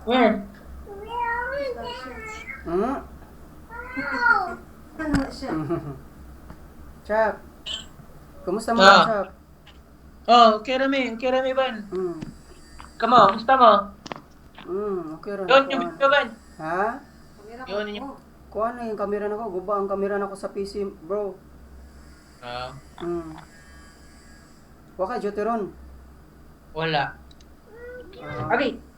Where? Hmm? Ano siya? Chap, kumusta mo na, Ah. Chap? Okay rami ban. Hmm. Kamo, musta mo? Okay rin Yun, ako. yung video ban. Ha? Kamera ko Yun, ako. yung... Kuha na yung kamera na ko. Guba ang kamera na ko sa PC, bro. Ah, Waka, Joteron. wala. Ah. Abi.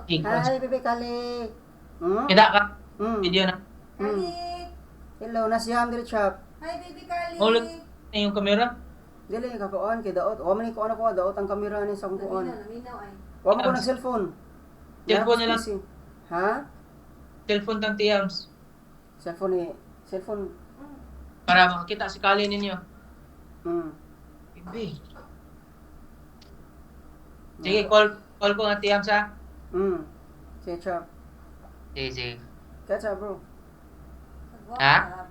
Ikaw. Hi, Bebe Kali. Kita ka. Hmm. Video na. Kali! Hello, nasiyam dito, Chap. Hi, baby Kali! Ulit na yung kamera. Dili, kakuan, kay Daot. Wa man ni kuan ako, Daot ang kamera ni sa kuan. Naminaw ay. Wa mo ko ng cellphone. Cellphone na lang. PC. Ha? Cellphone tang tiyams. Cellphone ni, cellphone. Para makakita si Kali ninyo. Hmm. Ibi. Sige, call ko nga tiyams ha. Sige, Chap. Sige. Kaya, Chap, bro. Ha?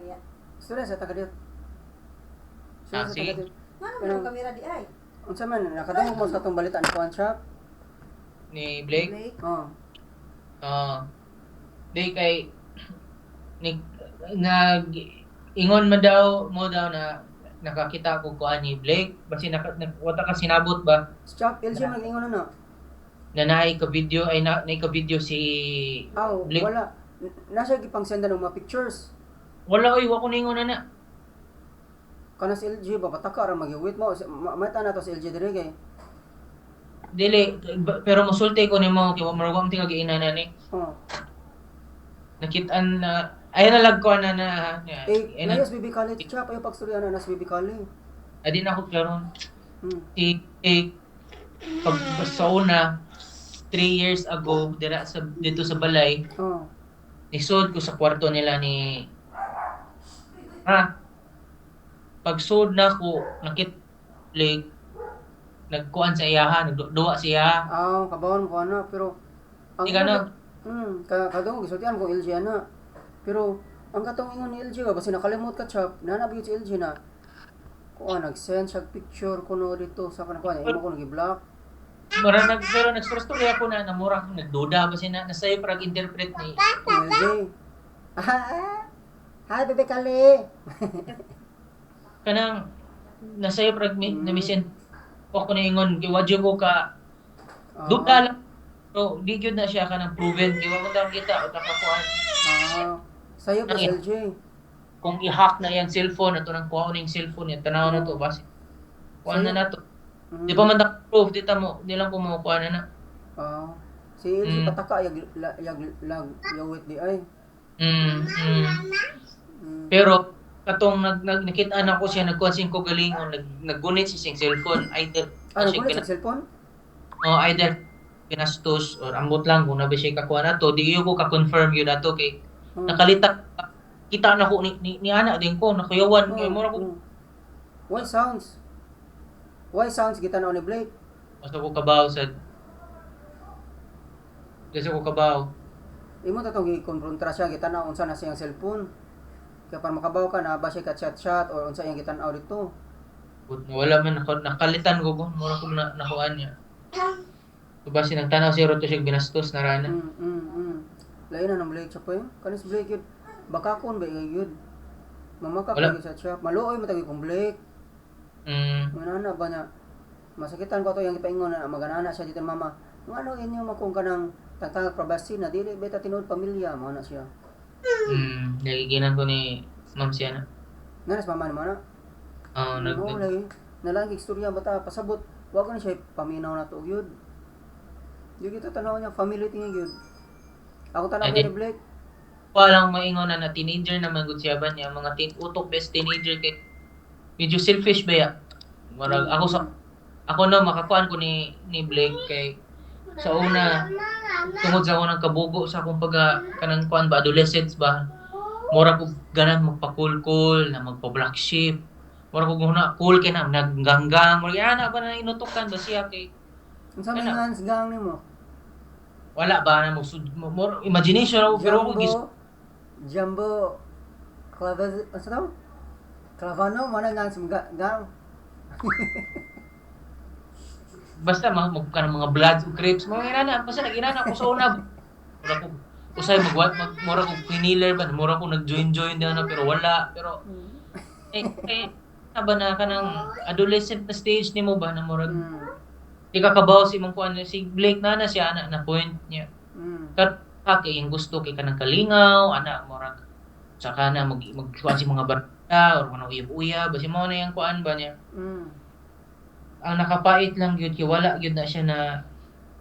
Gusto na sa tagadit. Sige. Ano mo kamera di ay? Unsa man, nakadungog mo sa itong balita ni Kuan, Chap? Ni Blake. Blake? Di kay nag ingon man daw mo daw na nakakita ko kuan ni Blake basi wata ka sinabot ba Chap, LG man ingon na. na naay ka video ay naay ka video si Aw, Blake. wala. Nasa gipang senda ng mga pictures. Wala oy wa ko ningon na. Kana sa LG ba pataka ra magiwit mo. Mata na to sa LG dire kay. Dili pero mosulti ko nimo kay wa marugam ti kag inana ni. Oh. Nakitaan na ay nalag ko na Layas BB College, Chap, ayo pagstorya na nas BB College. adi na ko karon Hmm. pag sa una 3 years ago dito sa balay Oh. nisod ko sa kwarto nila ni pagsud na ko nakit like nagkuan sa iyaha nagduwa sa iyaha Kabawon mo ko ana pero Di ka na. kadong gisultian ko LG ana. Pero ang katong ingon ni LG ba basi nakalimot ka, Chap. Nanabiyot si LG na. Kuan nag-send siya picture kuno dito sa kanang kuan imo ko nagi-block. pero nagstory ako na namura ko nagduda ba sina nasay parag interpret ni LG. Hi, Bebe Kali. kanang nasay parag na mission ako na ingon kay wadyo ko ka duda lang so di gyud na siya kanang proven di ba mo daw kita utak ka kuan Sayo pa si LG. kung i-hack na yung cellphone ato nang kuha ning cellphone yan tanaw na to basi kuan na nato di pa man proof dita mo di lang ko mo kuha na Si LG pataka yawit di ay. Pero katong nakita na ko siya nagkuha ko galingon naggunit siya sing cellphone either Nagkulit sa cellphone? either pinastos or ambot lang kung nabi siya kakuha na to di ko ka-confirm yun na to kay nakalita kita na ko ni anak din ko nakuyawan kay mo ko Why sounds kita na ni Blake. basta ko kabaw sa kasi ko kabaw Imo tatong gi-konfrontra siya kita na unsa na siyang cellphone. Kaya para makabaw ka na ba siya ka chat or unsa iyang gitan-aw dito. wala man nakalitan ko mo ko nakuan niya so basi nagtanaw si Roto siya binastos na rana Lain na ng Blake siya po yun. Kanis Blake yun. Bakakon ba yun? Mamakak Wala. lagi sa chat. Maluoy matagi kong Blake. Manana ba niya? Masakitan ko to yung ipaingon na maganana siya dito mama. Ano inyo makong kanang tangtang probasi na dili beta tinuod pamilya mo na siya. Nagiginan ko ni Ma'am siya na. Nanas mama naman na. Lagi. Nalang istorya bata pasabot. Wa ko na siya paminaw na to gyud. Di kita tanaw niya family tingi gyud. Ako tanaw Ay, ni Blake. Walang maingon na teenager naman gud siya ba niya mga utok best teenager kay medyo selfish ba ya. Marag ako na makakuan ko ni Blake kay sa una tungod sa unang kabugo sa akong kanang kuan ba adolescents ba mura ko ganan magpa-cool na magpa-black sheep mura ko guna cool kay na nagganggang mura ana ba na inutukan ba siya kay Unsa may hands gang nimo? wala ba na more imagination ako pero ako Jumbo Clavaz, ano tawag? Clavano, mana nga gang. basta ka ng mga bloods o grapes mga inana basta nag-inana ko sa una mura ko usay mura ko piniler ba mura ko nag-join na pero wala pero ba na kanang adolescent na stage nimo ba na murag di ka kabaw si mong kuan si Blake na siya na point niya kat kay yung gusto kay kanang kalingaw ana murag saka na magkuan si mga barkada or mga uyab-uyab basi mo na yung kuan ba niya ang nakapait lang gyud kay wala gyud na siya na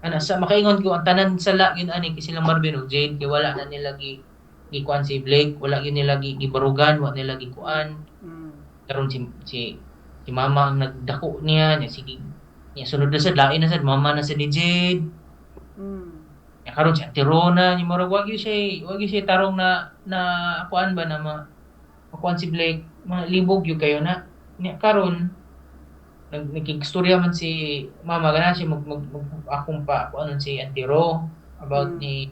ana sa makaingon ko ang tanan sala gyud ani kay sila Marvin ug Jade kay wala na nila gikuan si Blake wala gyud nila gibarugan wala nila gikuan karon si mama ang nagdako niya sige niya sunod na sad lain na sad mama na sa ni Jade ya karon si Ate Rona ni murag wag gyud siya tarong na kuan ba na makuan si Blake libog gyud kayo na niya karon nagkigstorya man si mama gana siya akong pa kuan si Ate Ro about ni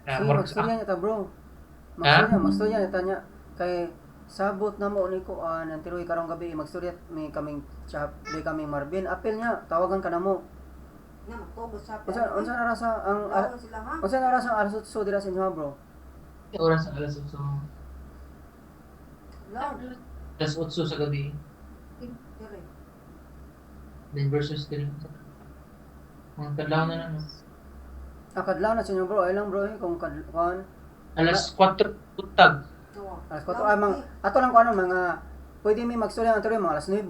magstorya niya ta bro magstorya niya tanya kay sabot na mo ni ko ang tiroy karong gabi magstorya may kaming chat di kaming Marvin apel niya tawagan ka na mo Na magtubo sa unsa na rasa ang sila ha. unsa na rasa ang alas 8 dira sa inyo bro oras alas 8 Lang. alas 8 sa gabi Dire. then versus 3 mga kadlaw na no kadlaw na sa inyo bro ay lang bro kung kuan alas 4 utag alas 4 ay ato lang kuan mga pwede mi magstorya ang tiroy mga alas 9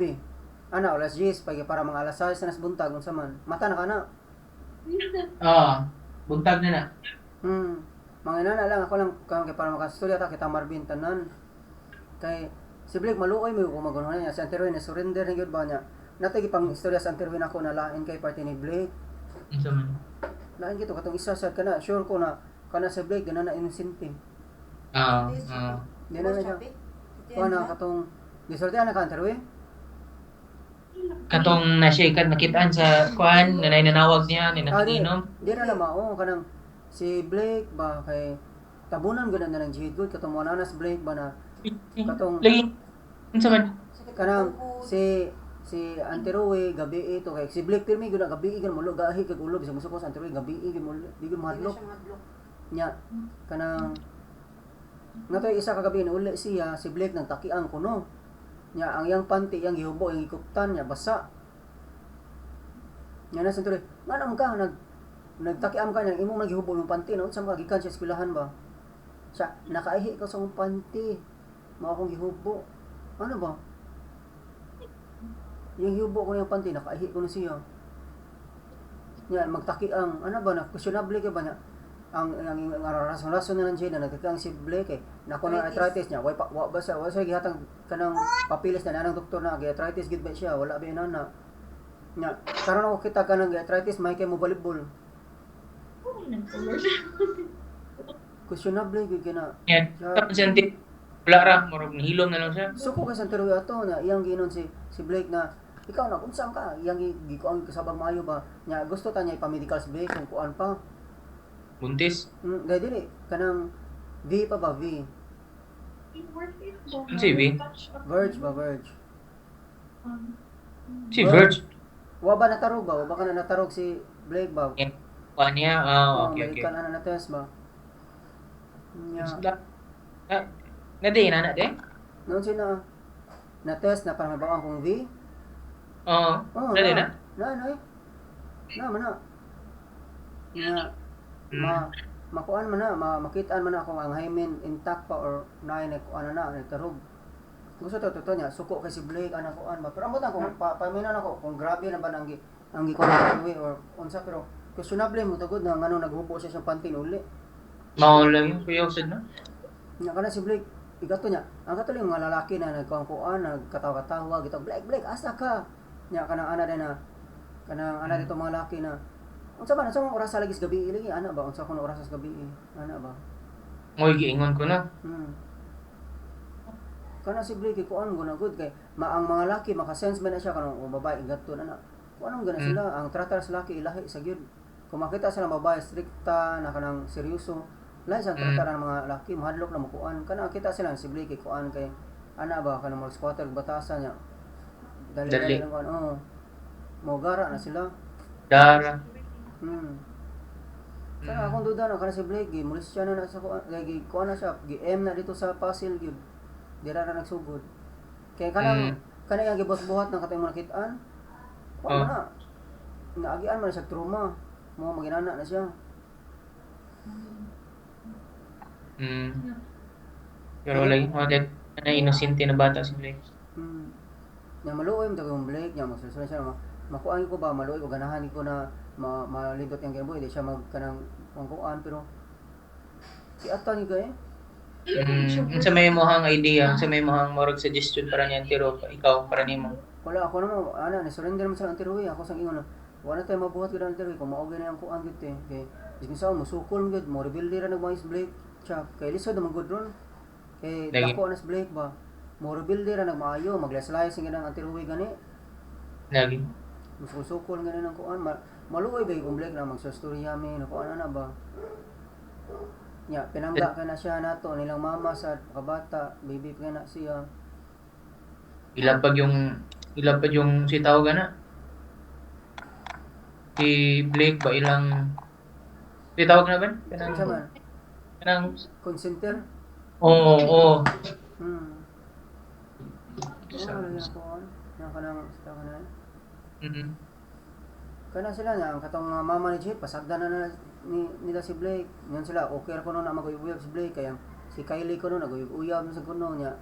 ana alas 10 para mga alas 6 na buntag unsa man mata na kana buntag na na mga inana lang ako lang kay para makastorya ta kita Marvin tanan kay si Blake maluoy mo kung magunho niya sa Anterwin na surrender na gyud ba niya natay gipang istorya sa Anterwin ako na lain kay party ni Blake unsa man lain gito katong isa sad kana sure ko na kana sa Blake gana na inosente di na siya kuan na katong gisultihan na ka Anterwin katong nakitaan sa kuan nanawag niya ni nakiinom di na mao kanang si Blake ba kay tabunan gud na ng jihad good katong mo na si Blake ba na katong lagi unsa man kanang si Anterowe gabi ito kay si Blake pirmi gud gabi gyud mo gahi kag ulo bisag musuko sa Anterowe gabi gyud mo di gyud mahadlok nya kanang ngatoy isa ka gabi na uli siya si Blake nang takiang kuno nya ang yang panty yang gihubo yang gikuptan nya basa nya na sa Anterowe manam ka nagtakiam ka nya imong nagihubo yung panty na unsa ka gikan sa eskwelahan ba siya nakaihi ka sa akong panty mao akong gihubo ano ba yung hiubo ko yung panty nakaihi ko na siya nya magtakiang ano ba na questionable ka ba na ang rason na lang siya na nagtakiang si Blake nako na arthritis niya wa ba sa gihatang kanang papilis na nanang doktor na arthritis gid ba siya wala ba inana nya karon ako kita kanang arthritis may kay mo volleyball questionable gid kana senti wala ra murag nahilom na lang siya suko ka sa Anterowe ato na iyang ginon si Blake na ikaw na kung saan ka iyang gikuang kasabang maayo ba nya gusto ta niya ipa-medical si Blake kung kuan pa buntis dahil dili kanang V pa ba V si V Verge ba Verge si Verge wa ba natarog ba wa ba ka na natarog si Blake ba kuan niya okay kan ana na test ba nya nade na de noon sina na test na para mabawang kung V nade na na mana na makuan man na makitaan man na kung ang hymen intact pa or na kuan na nagtarog gusto to niya suko kay si Blake ana kuan ba pero amo ta kung paminan ako kung grabe na ba nang gikuan or unsa pero questionable mo tugod na ngano naghubo siya sa panty uli mao lang yung kuya usad na nya kana si Blake igato niya ang katuloy mga lalaki na nagkuan nagkatawa-katawa gito Blake asa ka nya kanang ana din na kanang ana dito mga lalaki na unsa ba sa oras sa lagi sa gabi ilagi ana ba unsa kun oras sa gabi ana ba moy giingon ko na kana si Blake kuan guna good kay maang mga lalaki maka-sense man na siya kanang babae igato na kuan gana sila ang tratar sa lalaki ilahi sa gyud kung makita sila babae strikta na kanang seryoso lahi sa tratar ng mga lalaki mahadlok na makuan kana kita sila si Blake kuan kay ana ba kanang mga squatter batasan niya dali lang kuan Mo gara na sila. Dara. Sa akong duda na kana si Blake, mulis siya na sa lagi ko na siya, gi-M na dito sa puzzle gyud. Dira na nagsugod. Kaya kana yang gibos-buhat ng katong mga kitaan. Kuan na. Naagian man siya trauma. Mo maginana na siya. Pero like, na inosente na bata si Blake. Nya maluoy mo tagong Blake, nya magsusunod siya makuan ko ba maluoy ko ganahan ko na malindot yang Game Boy, di siya magkanang pangkuan pero kiata ni kay. Sa may mohang idea, sa may mohang morag suggestion para niyan tiro ikaw para nimo. Wala ako naman ana ni surrender man sa antiroy ako sang ingon na wala tay mabuhat gid antiroy kung mao gyud ang kuan gid te kay isig sa mo sukol gid mo rebuild ra nagmais Blake chap kay lisod man gud ron kay dako na sa Blake ba mo rebuild ra nagmaayo maglaslayas sing ang antiroy gani Lagi. musukol gani nang kuan maluoy ba yung Blake na magsostorya mi na kuan ana ba nya pinangga ka na siya nato nilang mama sa kabata baby pa na siya Ilapag yung si tawag na. Si Blake ba ilang si tawag na ba? Sa man Kanang consenter oo. wala na kuan na kanang sa kanan Mhm. kana sila nga ang katong mama ni Jade pasagdan na nila si Blake ngan sila okay ra kuno na maguyab si Blake kaya si Kylie kuno naguyab sa kuno nya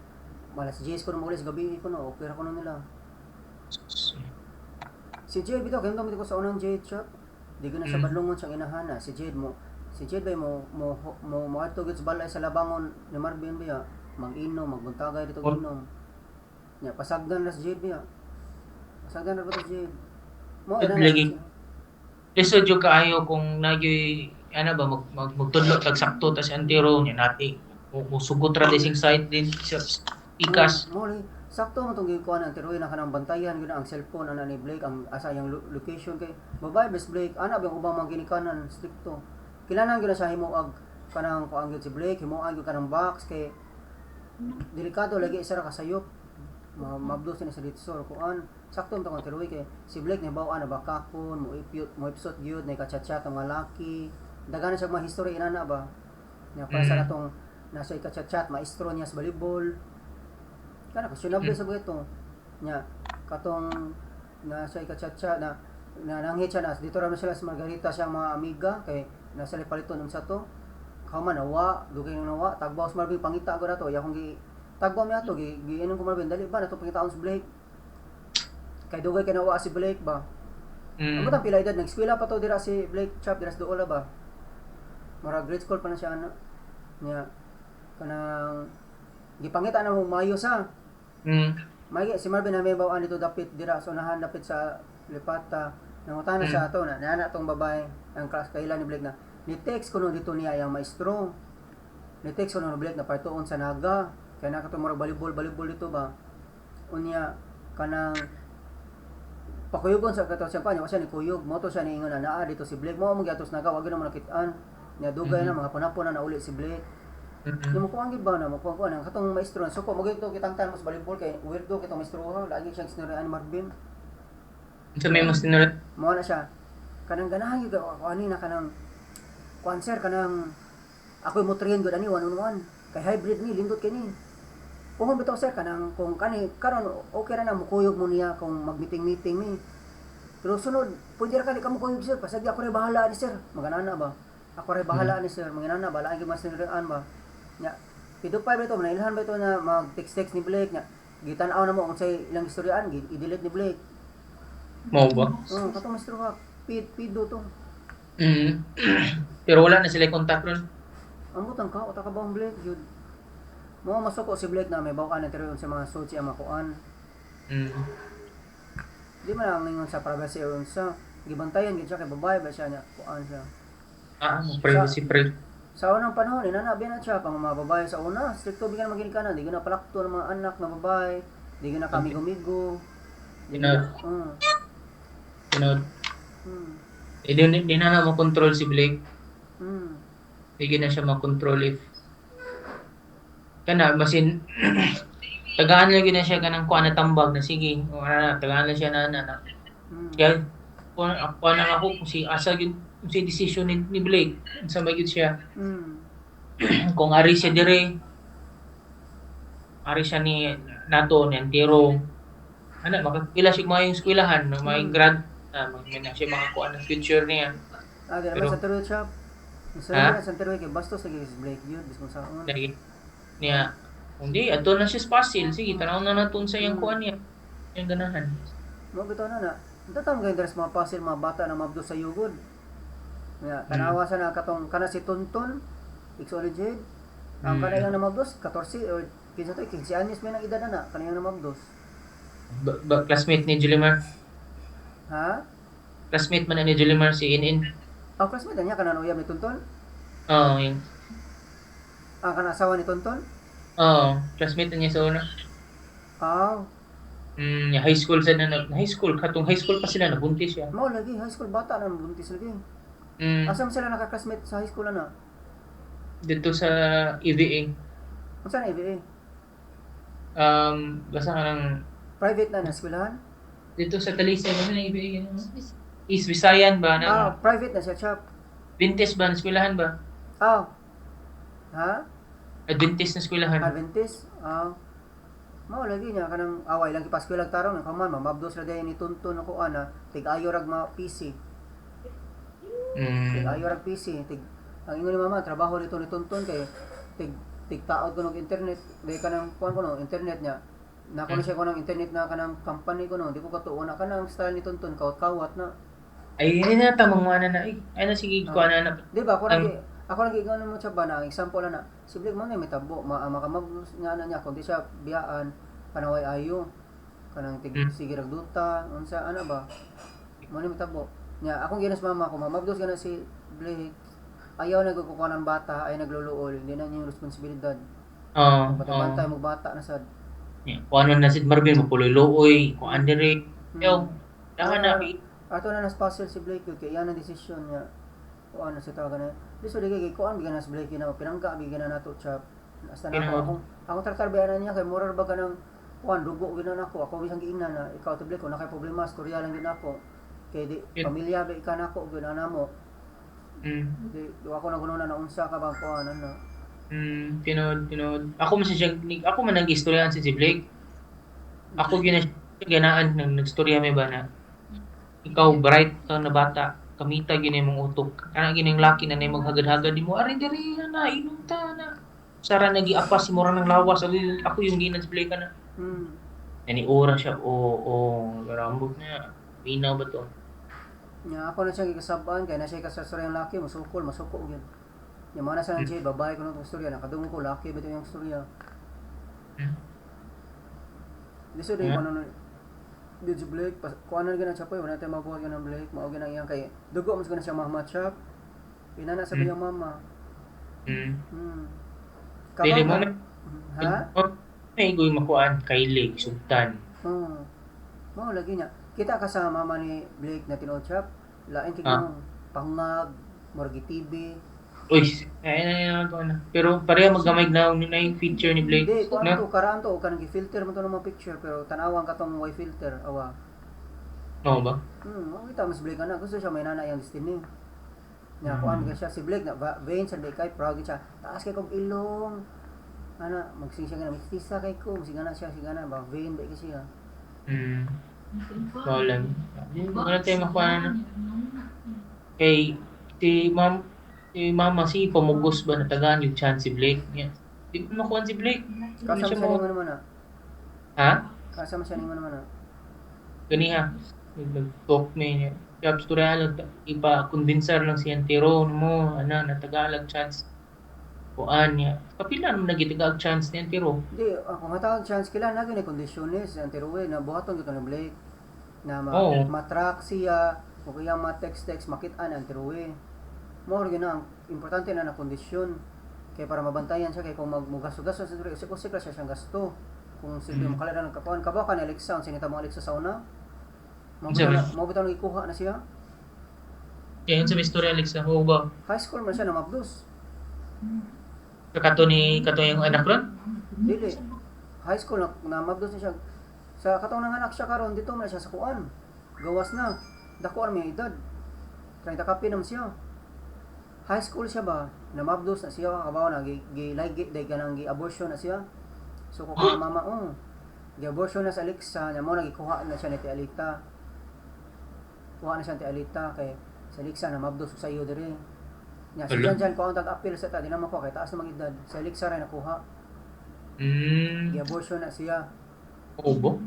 malas si Jace kuno magulis gabi kuno okay ra kuno nila si Jade bitaw kaya ko sa unang Jade shop di gina sa badlongon siyang inahana si Jade bay mo ato gid sa balay sa labangon ni Marvin biya mag-inom magbuntagay dito inom nya pasagdan na si Jade biya pasagdan na ba si Jade mo Lagi. Lisod yung kaayo kung nagyoy ano ba magtudlo tag sakto tas antiro nya nati musugot ra dising site din sa ikas. Mo ni sakto mo tong gikuan ang tiroy na kanang bantayan gyud ang cellphone ana ni Blake ang asa yang location kay babae best Blake ana bang ubang mga ginikanan stricto kinahanglan gyud na siya himuag kanang kuan gyud si Blake himuag gyud kanang box kay delikado lagi isa ra kasayop mabdos ni sa ditsor kuan sakto mo tong tiroy kay si Blake ni bawa na bakakon mo ipsot gyud na ikachat-chat ang mga laki daghan na siya mga history inana ba nya para sa atong nasa ikachat-chat maestro niya sa volleyball kana questionable sa buheto nya katong nasa ikachat-chat na nanghit siya na dito ra sila sa Margarita siyang mga amiga kay nasa Lipaliton sa to kauman nawa dugay nang nawa tagbaw sa Marvin pangita ko nato ya kung gi tagbaw mi ato gi inon ko Marvin dali ba nato pangitaon sa Blake kay dugay kay nawa si Blake ba ang pila edad nag-eskwela pa to dira si Blake chap dira sa Duola ba mura grade school pa na siya ana nya kanang gipangita na mo mayo sa Magi si Marvin na may bawaan dito dapit dira sa unahan dapit sa Lipata. Nangutana siya ato na nana tong babae ang class kailan ni Blake na ni text kuno dito niya yang maestro. Ni text kuno ni Blake na partuon sa Naga. Kaya nakato murag volleyball dito ba. Unya kanang pakuyugon sa kato siya pa niya kasi ni kuyog mo to siya ni ingon na naa dito si Blake mo giatos Naga wag na makitaan. Nya dugay na mga panapon na nauli si Blake. Yung makuha ang ba na makuha ang katong maestro so ko magito kitangtan mo sa volleyball kay weirdo kitong maestro ha lagi siyang sinurian ni Marvin Sa may mas tinulat mo na siya kanang ganahan gyud ako ani na kanang cancer kanang ako mo train gud ani one on one kay hybrid ni lindot kay ni kung bitaw sir kanang kung kani karon okay ra na mukuyog mo niya kung mag-meeting ni pero sunod pwede ra kani ka mukuyog sir pasagi ako ray bahala ni sir maganana ba ako ray bahala ni sir manginana ba laagi mas sinurian ba nya pidupay ba ito manailhan ba ito na mag-text ni Blake nya gitan-aw na mo kung say ilang istoryaan i-delete ni Blake mo ba? Katong maestro ha pido to Pero wala na sila contact ron. ambot ang ka uta ka ba ang Blake jud mo masuko si Blake na may bawaan na tiroon sa mga suci ang makuan di man lang ningon sa privacy or sa gibantayan gid siya kay babae ba siya nya kuan siya Privacy pre. sa unang panahon, inanabi na siya pang mga babae sa una, stricto bigyan ng maginika na, di na palakto ng mga anak na babae, di na kamigo-migo. Tinod. Di na makontrol si Blake. Di na siya makontrol if kana basin tagaan lang yun na siya kanang kuan na tambag na sige o tagaan lang siya na Kaya kuan na ako kung si asa gyud kung si decision ni Blake sa may gyud siya. Kung ari siya dire ari siya ni nato ni Antero. Ano makakila siya maayong eskwelahan, maayong grad may na siya makakuha ng future niya. Di naman Pero- sa Teruel shop. Sa Ha? sa Teruel kay bastos lagi si Blake yun, bis kung saan. Dahil niya hindi ato na siya Spasil. Sige, tanaw na naton sa iyang kuan niya. Yung ganahan. Mo bitaw na. Tatang mga interes mga pasil mga bata na mabdo sa yugod. Nga, tanawa sa na katong kana si Tonton, Xologid. Ang kanayang na mabdos 14 or 15 anyos may nang edad na kanayang na mabdos. Classmate ni Julimar. Ha? Classmate man na ni Julimar si Inin. Classmate niya kana uyab ni Tonton? Oo, yung Ang kana asawa ni Tonton? classmate na niya sa una. High school sa high school pa sila nabuntis siya. Mao lagi high school bata na buntis lagi. Asa man sila naka-classmate sa high school na? Dito sa EVA. Unsa na EVA? Basta ka ng Private na eskwelahan? dito sa Talisay ano na EVA ano? East Visayan ba na? Private na siya shop. Adventist ba na eskwelahan ba? Ha? Adventist na eskwelahan. Adventist? Mao lagi niya kanang away lang ipaskwela tarong nga man mamabdos ra day ni Tonton ako ana tig-ayo rag ma PC. Tig-ayo rag PC ang ingon ni mama trabaho dito ni Tonton kay tig-taod ko ng internet day kanang kuan ko no internet niya. Nako na siya ko ng internet na kanang company ko no di ko katuon na kanang style ni Tonton kawat na. Ay hindi na tamang mana na ay na sige ko na. Di ba ako lagi ikaw mo siya ba na example na si Blake mo na may tabo makamabdos nga na niya kundi siya biyaan panaway ayo kanang sige rag duta unsa ana ba mo ni tabo nya akong ginas mama ko mamabdos kana si Blake ayaw na kukuha ng bata ay nagluluol hindi na niya yung responsibilidad bantay mo bata na sad kung ano na si Marvin mapuloy-looy kung andere yo dahan na ato na nas-puzzle si Blake kay yan ang desisyon niya o ano sa tawagan na liso di kay kuan bigan nas Blake na pinangka bigan na nato chap hasta na ako traktarbehan niya kay morar ba kanang kuan dugo gina nako ako bisang giingnan na ikaw to Blake ko na kay problema storya lang gid ako kay di pamilya ba ika nako gina namo di ako na kuno na unsa ka bang kuan ano tinod ako man nag-istoryahan si Blake ako ginaan nang nagstorya may ba na ikaw bright ka na bata kamita gini mong utok ana gining laki na nay maghagad-hagad di mo ari diri na inom ta na sara nagiapas si mura ng lawas ako yung ginasplay ka na ani ora siya garambog na binaw ba to nya ako na siya gisaban kay na siya kasasara yung laki masukol masuko gyud nya mana sa nang babae ko nung istorya nakadungog ko laki ba yung istorya liso day panon di Blake kuan na gina siya po wala tayo mabuhat ng Blake mao gina iyang kay dugo mas gina siya mama chap inana sa biyang mama dili mo ha may goy makuan kay Lake Sultan mao lagi niya kita ka sa mama ni Blake na tinuod chap lain kay pangag morgi TV uy pero pareha maggamay na yung feature ni Blake hindi kuan to karaan to kanang gi-filter mo to ng mga picture pero tanawang ka tong way filter awa oo ba kita mas Blake na gusto siya may nana yung destiny nya kuan ka siya si Blake na vain sa kay proud siya taas kay kog ilong ana magsing siya nga mistisa kay ko sigana siya sigana ba vain ba kasi siya wala ano tayo makuha kay si mama si pamugos ba natagaan yung chance si Blake niya di ko makuha si Blake kasama siya naman na ha? kasama siya naman na ganiha nag-talk niya kaya storya lang ipa-convincer lang si Antero mo natagalag chance kuan niya kapila naman nagitagag chance ni Antero di ako matawag chance kailan lagi ni kondisyones si Antero na buhaton gyud ni Blake na matrack siya o kaya ma-text makit-an Antero mo rin ang importante na kondisyon kay para mabantayan siya kay kung magmugaso-gaso sa diri sikos siya siyang gasto kung sige makalala ng kapawan kabaw ka ni Alexa ang sinita mo Alexa sa una mo bitaw ikuha na siya yan sa istorya Alexa ho ba high school man siya na mabdos kato yung anak ron dili high school na mabdos na siya sa katong nanganak siya karon dito man siya sa kuan gawas na. Dako na may edad. 30 kapi naman siya. High school siya ba? Namabdos na siya, kabaw na gi-like day kanang gi-abortion na siya. So ko ka mama gi-abortion na sa Alexa, nya mo nagikuha na siya ni Tia Alita. Kuha na siya ni Tia Alita kay sa Alexa namabdos sa iyo diri. Nya si Jan ko ang tag-appeal sa ta, di naman ko kay taas na mag-edad. Sa Alexa ra nakuha. Gi-abortion na siya. Obo?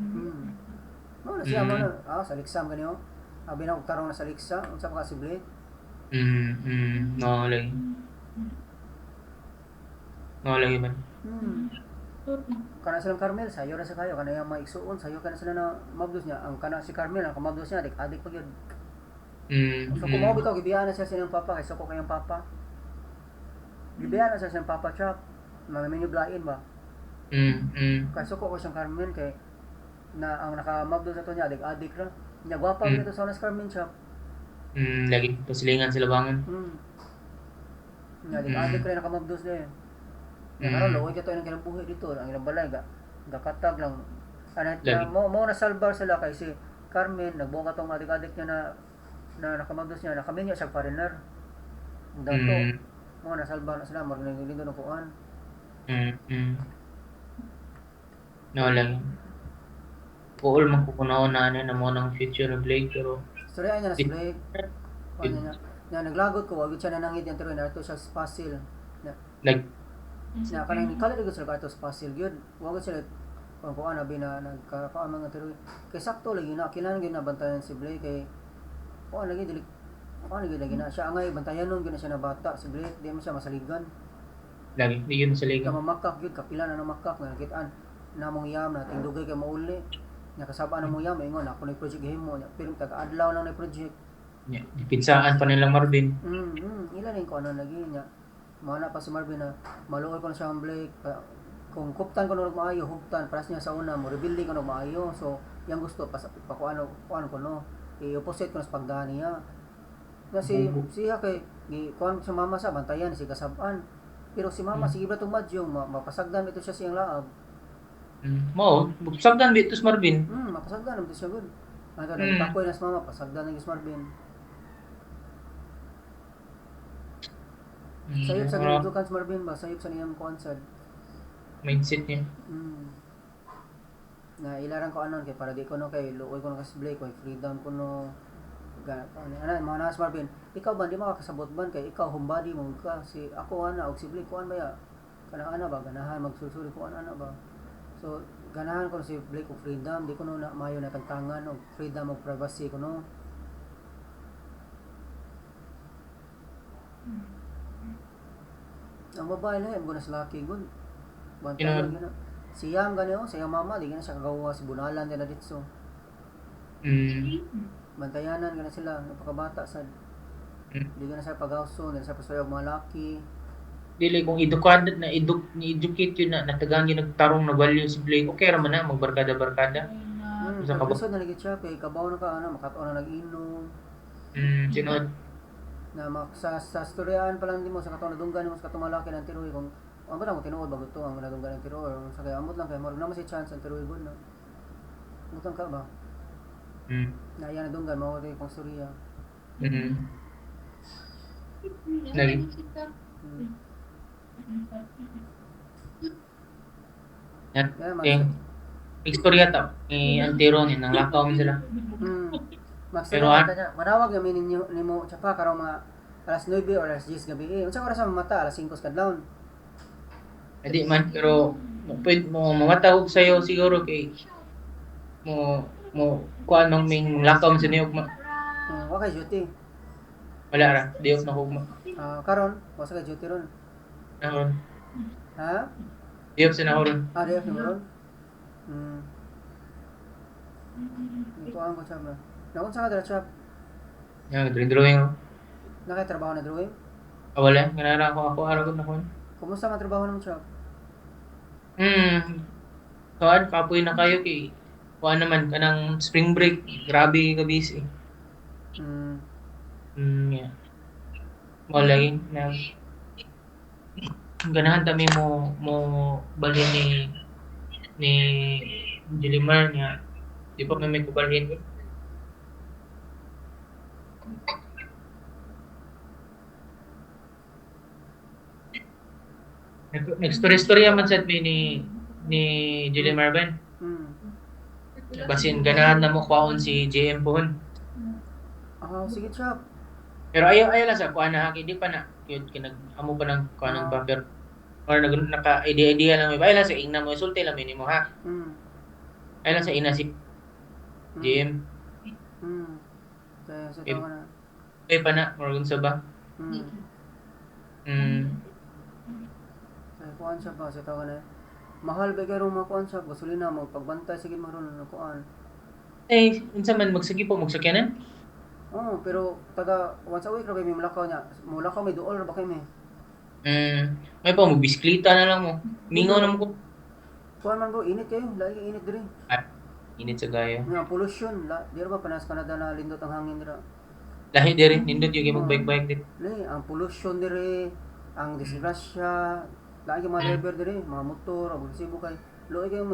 Mo na siya mo na. Sa Alexa ganyo. Abi na og tarong na sa Alexa, unsa pa ka si Blake? No lagi. No lagi man. Kana silang Carmel, sayo ra sa kayo, kana yung maigsuon, sayo kana sila na mabdos niya. Ang kana si Carmel, ang kamabdos niya, adik pa yun. So kung mo bitaw, gibiyaan na siya silang papa, kaysa ko kayong papa. Gibiyaan na siya silang papa chop, mamamin yung blain ba? Kaysa ko siyang Carmel, kay na ang nakamabdos na to niya, adik ra. Niya, gwapa dito sa Onas Carmel chop. Lagi, pasilingan sila bangan. Niya, adik ra nakamabdos na yun. Karon luoy ka to ng kinabuhi dito, ang ilang balay gakatag lang. Mo na salbar sila kay si Carmen nagbuo ka tong adik-adik niya na nakamabdos niya, nakaminya siya foreigner. Dato. Mo na salbar na sila, mo ning lindo ng kuan. No lang. Pool man ko kunaon na mo ng future of Blake pero storya niya na si Blake. Na naglagot ko, wag siya nanangid yan pero narto siya sa Pasil. Na kanang nikalit ko sa gatos Pasil gyud. Wag sila kung kuan abi na nagkakaan mga teroy. Kay sakto lagi na kailangan gyud na bantayan si Blake kay kuan lagi dili lagi na siya angay bantayan nun gyud na siya na bata si Blake, di man siya masaligan. Lagi di yun sa liga. Mamakak gyud kapila na makak nga nakitaan namong yam na tingdugay kay mauli. Nakasaba na mo yam ingon ako ni project himo pero taga-adlaw lang na project. Pinsaan pa nilang Marvin. Ilan ko ano lagi niya. Mana pa si Marvin na maluoy ko na siya ang Blake. Kung kuptan ko na maayo, hugtan paras niya sa una mo rebuilding ko na maayo. So, yang gusto pa kuan ko no. I-opposite ko na sa pagdaan niya. Na siya kay kuan sa mama sa bantayan si kasaban. Pero si mama sige ba tong madyong mapasagdan ito siya siyang laab. Mo, pasagdan dito si Marvin. Mapasagdan ito siya gud. Ato na takoy na sa mama pasagdan ni Marvin. Sayop sa gindukan sa Marvin ba? Sayop sa niyang konsad. Mindset niya. Na ilaran ko anon kay para di ko no kay luoy ko no kasi Blake kay freedom ko no mga nas Marvin. Ikaw ba di makakasabot ban kay ikaw homebody mo ka si ako ana og si Blake kuan ba ya? Kanang ana ba ganahan magsusuri ko ana ba? So ganahan ko si Blake og freedom, di ko no na mayo na tantangan og freedom og privacy ko no. Ang babae na yan, gunas laki gun. Bantayan na. Siyang ganyan, siyang mama, di na siya kagawa si Bunalan din na dito. Bantayanan, gana sila, napakabata sad. Di na siya pag-awso, di na siya pasayag mga laki. Dili kung ni-educate yun na natagang yung nagtarong na value si Blake, okay raman na, magbarkada-barkada. Pag-isod na ligit siya, kay kabaw na ka, makataon na nag-inom. Tinod. Na sa storyaan pa lang din mo sa katong nadunggan mo sa katong malaki ng tiroy kung ambot lang mo tinuod bago to ang nadunggan ng tiroy or sa kay ambot lang kay mo na mo si chance ang tiroy gud na butang ka ba na yan nadunggan mo kay kung storya Nari. Yan. Istorya ta ni Antero ni nang lakaw man sila. Pero manawag gamin nimo tsapa karong mga alas 9 or alas 10 gabi. Unsa oras sa mata alas 5 kadlawon. Edi man pero pwede mo mamatawag sayo siguro kay mo kuan mang ming lakaw man sa niyog ma. Wa kay duty. Wala ra, diok na hugma. Karon, wa sa kay duty ron. Naron. Ha? Diok sa naron. Diok na ron. Ito ang ko sa Nakon sa ka dra Yang drawing ako. Nakatrabaho na drawing? Wala, ganara ako haragod na ko. Kumusta ang trabaho ng shop? Kawan, kapoy na kayo kay kuha naman kanang spring break, grabe ka busy. Yeah. Wala yun na ganahan kami mo balhin ni Jelimar niya. Di pa may kubalhin ko. Nag-story-story man sa ni Julie Marvin. Hmm. Basin ganahan na mo kwaon si JM pohon. Sige chap. Pero ayaw lang sa kuan na hindi pa na kinag amo pa ng kuan ng bumper or naka idea lang may ayaw lang sa ingna mo isulti lang mo ha. Ayaw lang sa ina si JM. Kaya sa tawa na. Pa na morgan sa ba? Kaya kuan siya ba sa tawa na. Mahal ba kayo makuan siya gasolina mo pagbantay sige maron na kuan. Unsa man magsigi po magsakyanan? Pero taga once a week ra kay may mulakaw niya. Mulakaw may duol ra ba kay may? May pa mo bisikleta na lang mo. Mingaw na mo ko. Kuan man bro, init kayo, lagi init diri. Init sa gaya. Nga pollution, di ba panas Canada na lindot ang hangin dira. Lahi diri nindot yung mag-bike diri. Ang pollution diri, ang disgrasya, lagi mga driver diri, mga motor, agresibo kay. Luoy kayo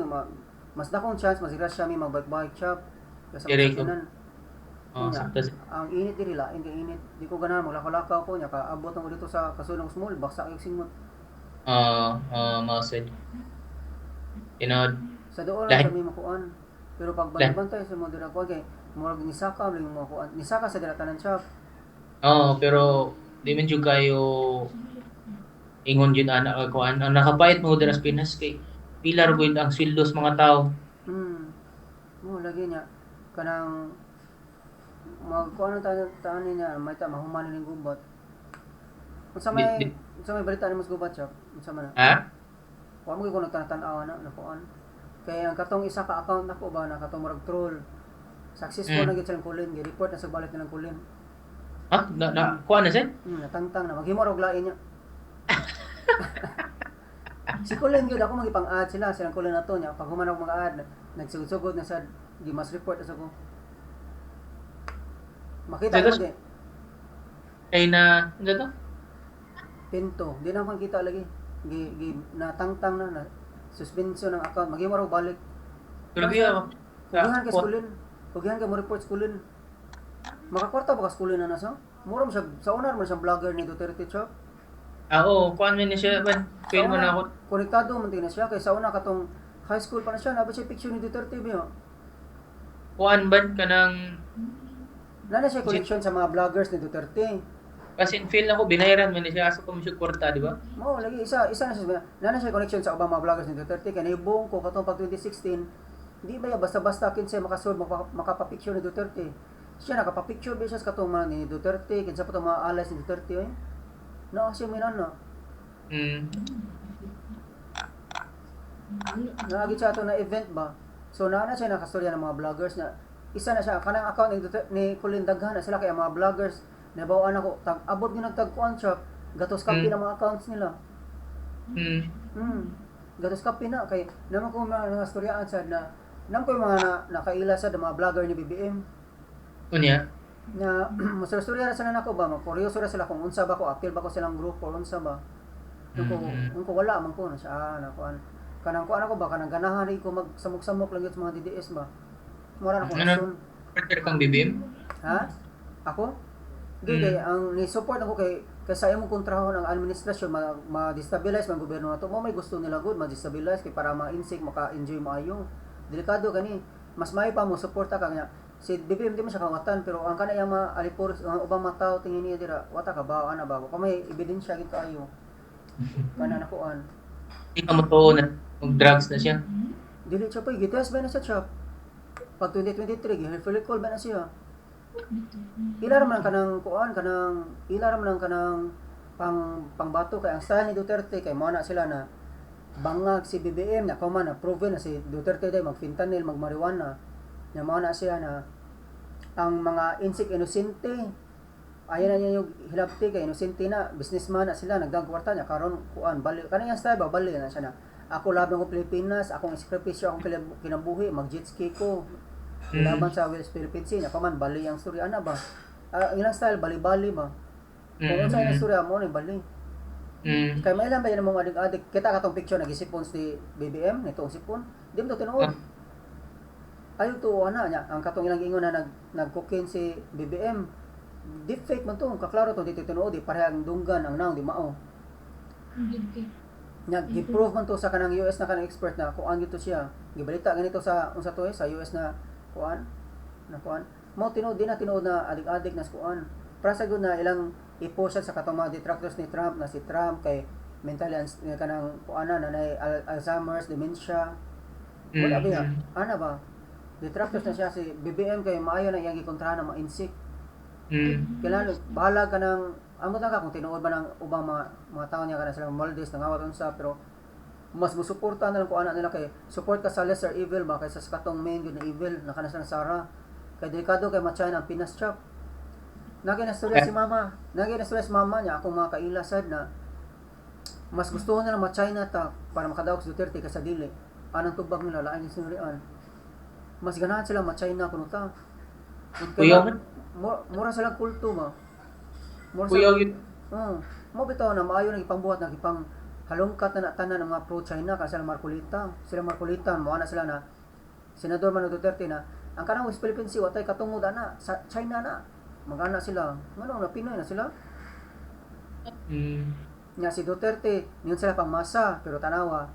mas dakong chance masgrasya mi mag-bike shop. Kasi masakyanan. Ang init diri lain kay init. Di ko ganahan maglakaw-lakaw ko nya kaabot ang dito sa kasulong small baksa kay singot. Masid. Tinod. Sa doon lang kami makuan. Pero pag bantay sa mga dira ko kay murag nisaka lang mo makuan. Nisaka sa dira tanan shop. Pero di man jud kayo ingon jud ana kuan. Ang nakapait mo dira sa Pinas kay pila ra gud ang sweldos mga tao. Mo lagi niya kanang magkuan tanan niya may mahuman ning gubat. Unsa may balita ni mas gubat shop? Unsa man? Kuan mo ko nagtanaw na kuan. Kaya ang katong isa ka account nako ba na katong murag troll. Successful na gid silang kulin, gi-report na sa balik nilang kulin. Kuan na siya? Natangtang na maghimo og lain niya. Si kulin gyud ako magipang-add silang kulin nato niya pag human og mga ad nagsugod na sa di mas report na sa ko. Makita mo di. Na to? Pinto, di na man kita lagi. Natangtang na suspension ng account, maghimo ra balik. Grabe ako. Kugihan ka skulin. Kugihan ka mo report skulin. Makakwarta ba ka skulin na nasa? Mura mo siya, sa unar mo siyang vlogger ni Duterte Chop. Oo, kuan man niya siya ban. Fail mo na ako. Konektado man din na siya kay sa una katong high school pa na siya, nabi siya picture ni Duterte ba? Kuan ban kanang Nana siya connection sa mga vloggers ni Duterte. kasi fail ako binayaran man siya asa ko mo siya kwarta, di ba? Lagi isa na siya. Nana siya connection sa ubang mga vloggers ni Duterte kay naibong ko katong pag 2016. Di ba ya basta-basta kinsa makasud makapapicture ni Duterte. Siya nakapapicture ba siya sa katong mga ni Duterte, kinsa pa tong mga allies ni Duterte oy. Siya may nana. Naagi siya ato na event ba? So nana siya nakastorya ng mga vloggers na isa na siya kanang account ni Colin Daghan na sila kay mga vloggers nabawaan ako abot gyud nagtagkuan siya gatos copy ng mga accounts nila. Gatos copy na kay naman ko mga storyaan sa na nang ko mga nakaila sa mga vlogger ni BBM. Unya? Na mastorya ra sila nako ba, makuryoso ra sila kung unsa ba ko appeal ba ko silang group or unsa ba. Ko wala man ko na siya na kuan. Kanang kuan ako ba kanang ganahan ri ko magsamok-samok lang sa mga DDS ba. Mura na ko nasun. Partner kang BBM? Ha? Ako? Di ang ni-support ako kay sa imong kontrahon ang administrasyon ma-destabilize man gobyerno nato mo may gusto nila good ma-destabilize kay para ma-insect maka-enjoy maayo. Delikado kani. Mas may pa mo suporta ka niya. Si BBM di man siya kawatan pero ang kana yang alipor ang ubang mga tao tingin niya dira wata ka ba ana ba ko may ebidensya gid kaayo. Kana nakuan. Di ka mo to na drugs na siya. Dili siya pa gitas ba na sa shop. Pag 2023 gi-recall ba na siya? Ila man kanang kuan kanang pangbato kay ang style ni Duterte kay mao na sila na bangag si BBM na kauman na proven na si Duterte day mag-fentanyl, mag-marijuana. Na mao na siya na ang mga insect inosente ayan na niya yung hilabti kay inosente na businessman na sila nagdag kwarta niya karon kuan bali kanang style ba bali na siya na ako laban ko Pilipinas akong sakripisyo akong kinabuhi mag-jet ski ko laban sa West Philippines na kaman bali ang storya ana ba ilang style bali-bali ba kung sa ilang storya mo ni bali kay may ilan ba yan mong adik-adik kita katong picture nagisipon si BBM nitong sipon di mo to tinuod ayaw to ana niya ang katong ilang ingon na nagkukin si BBM deepfake man to, kaklaro to dito tinuod di parehang dunggan ang naong di mao. Nya gi-prove man to sa kanang US na kanang expert na kuan gito siya. Gibalita ganito sa unsa to sa US na kuan Mao tinuod din na tinuod na adik-adik na sa kuan. Para sa gud na ilang i-post sa katong mga detractors ni Trump na si Trump kay mentally kanang kuana na Alzheimer's, dementia. Wala ba ana ba? Detractors na siya si BBM kay maayo na iyang gikontrahan ng mga insect. Kailangan bahala ka ng amo ta ka kung tinuod ba ng ubang mga tao niya kana sila Maldives nangawat unsa pero mas musuporta na lang ko ana nila kay support ka sa lesser evil ba kaysa sa katong main good na evil na kana sa Sara kay delikado kay ma-China ang Pinas chap. Nagay na storya si mama niya akong mga kailasad na mas gusto na lang ma-China ta para makadaog sa Duterte kaysa dili. Anang tubag nila lain yung sinurian. Mas ganahan sila ma-China kuno ta. Kuya, Mura sila kulto ba? kuya, yun. Mo bitaw na maayo nang ipangbuhat na ipang halongkat na tanan ng mga pro-China kasi sila Marcolita mo ana sila na Senador Manny Duterte na ang kanang West Philippine Sea watay katungod ana sa China na magana sila ngano na Pinoy na sila nya si Duterte niyon sila pangmasa pero tanawa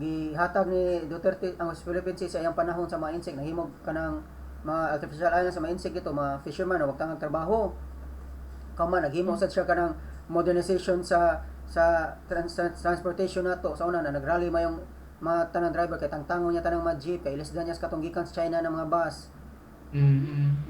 gihatag ni Duterte ang West Philippine Sea sa iyang panahon sa mga insect nahimog kanang mga artificial island sa mga insect ito mga fisherman na wag tangang trabaho kama naghimo sad siya kanang modernization sa transportation nato sa una na nagrally mayong mga tanang driver kay tangtangon niya tanang mga jeep kay ilis niya sa katong gikan sa China ng mga bus.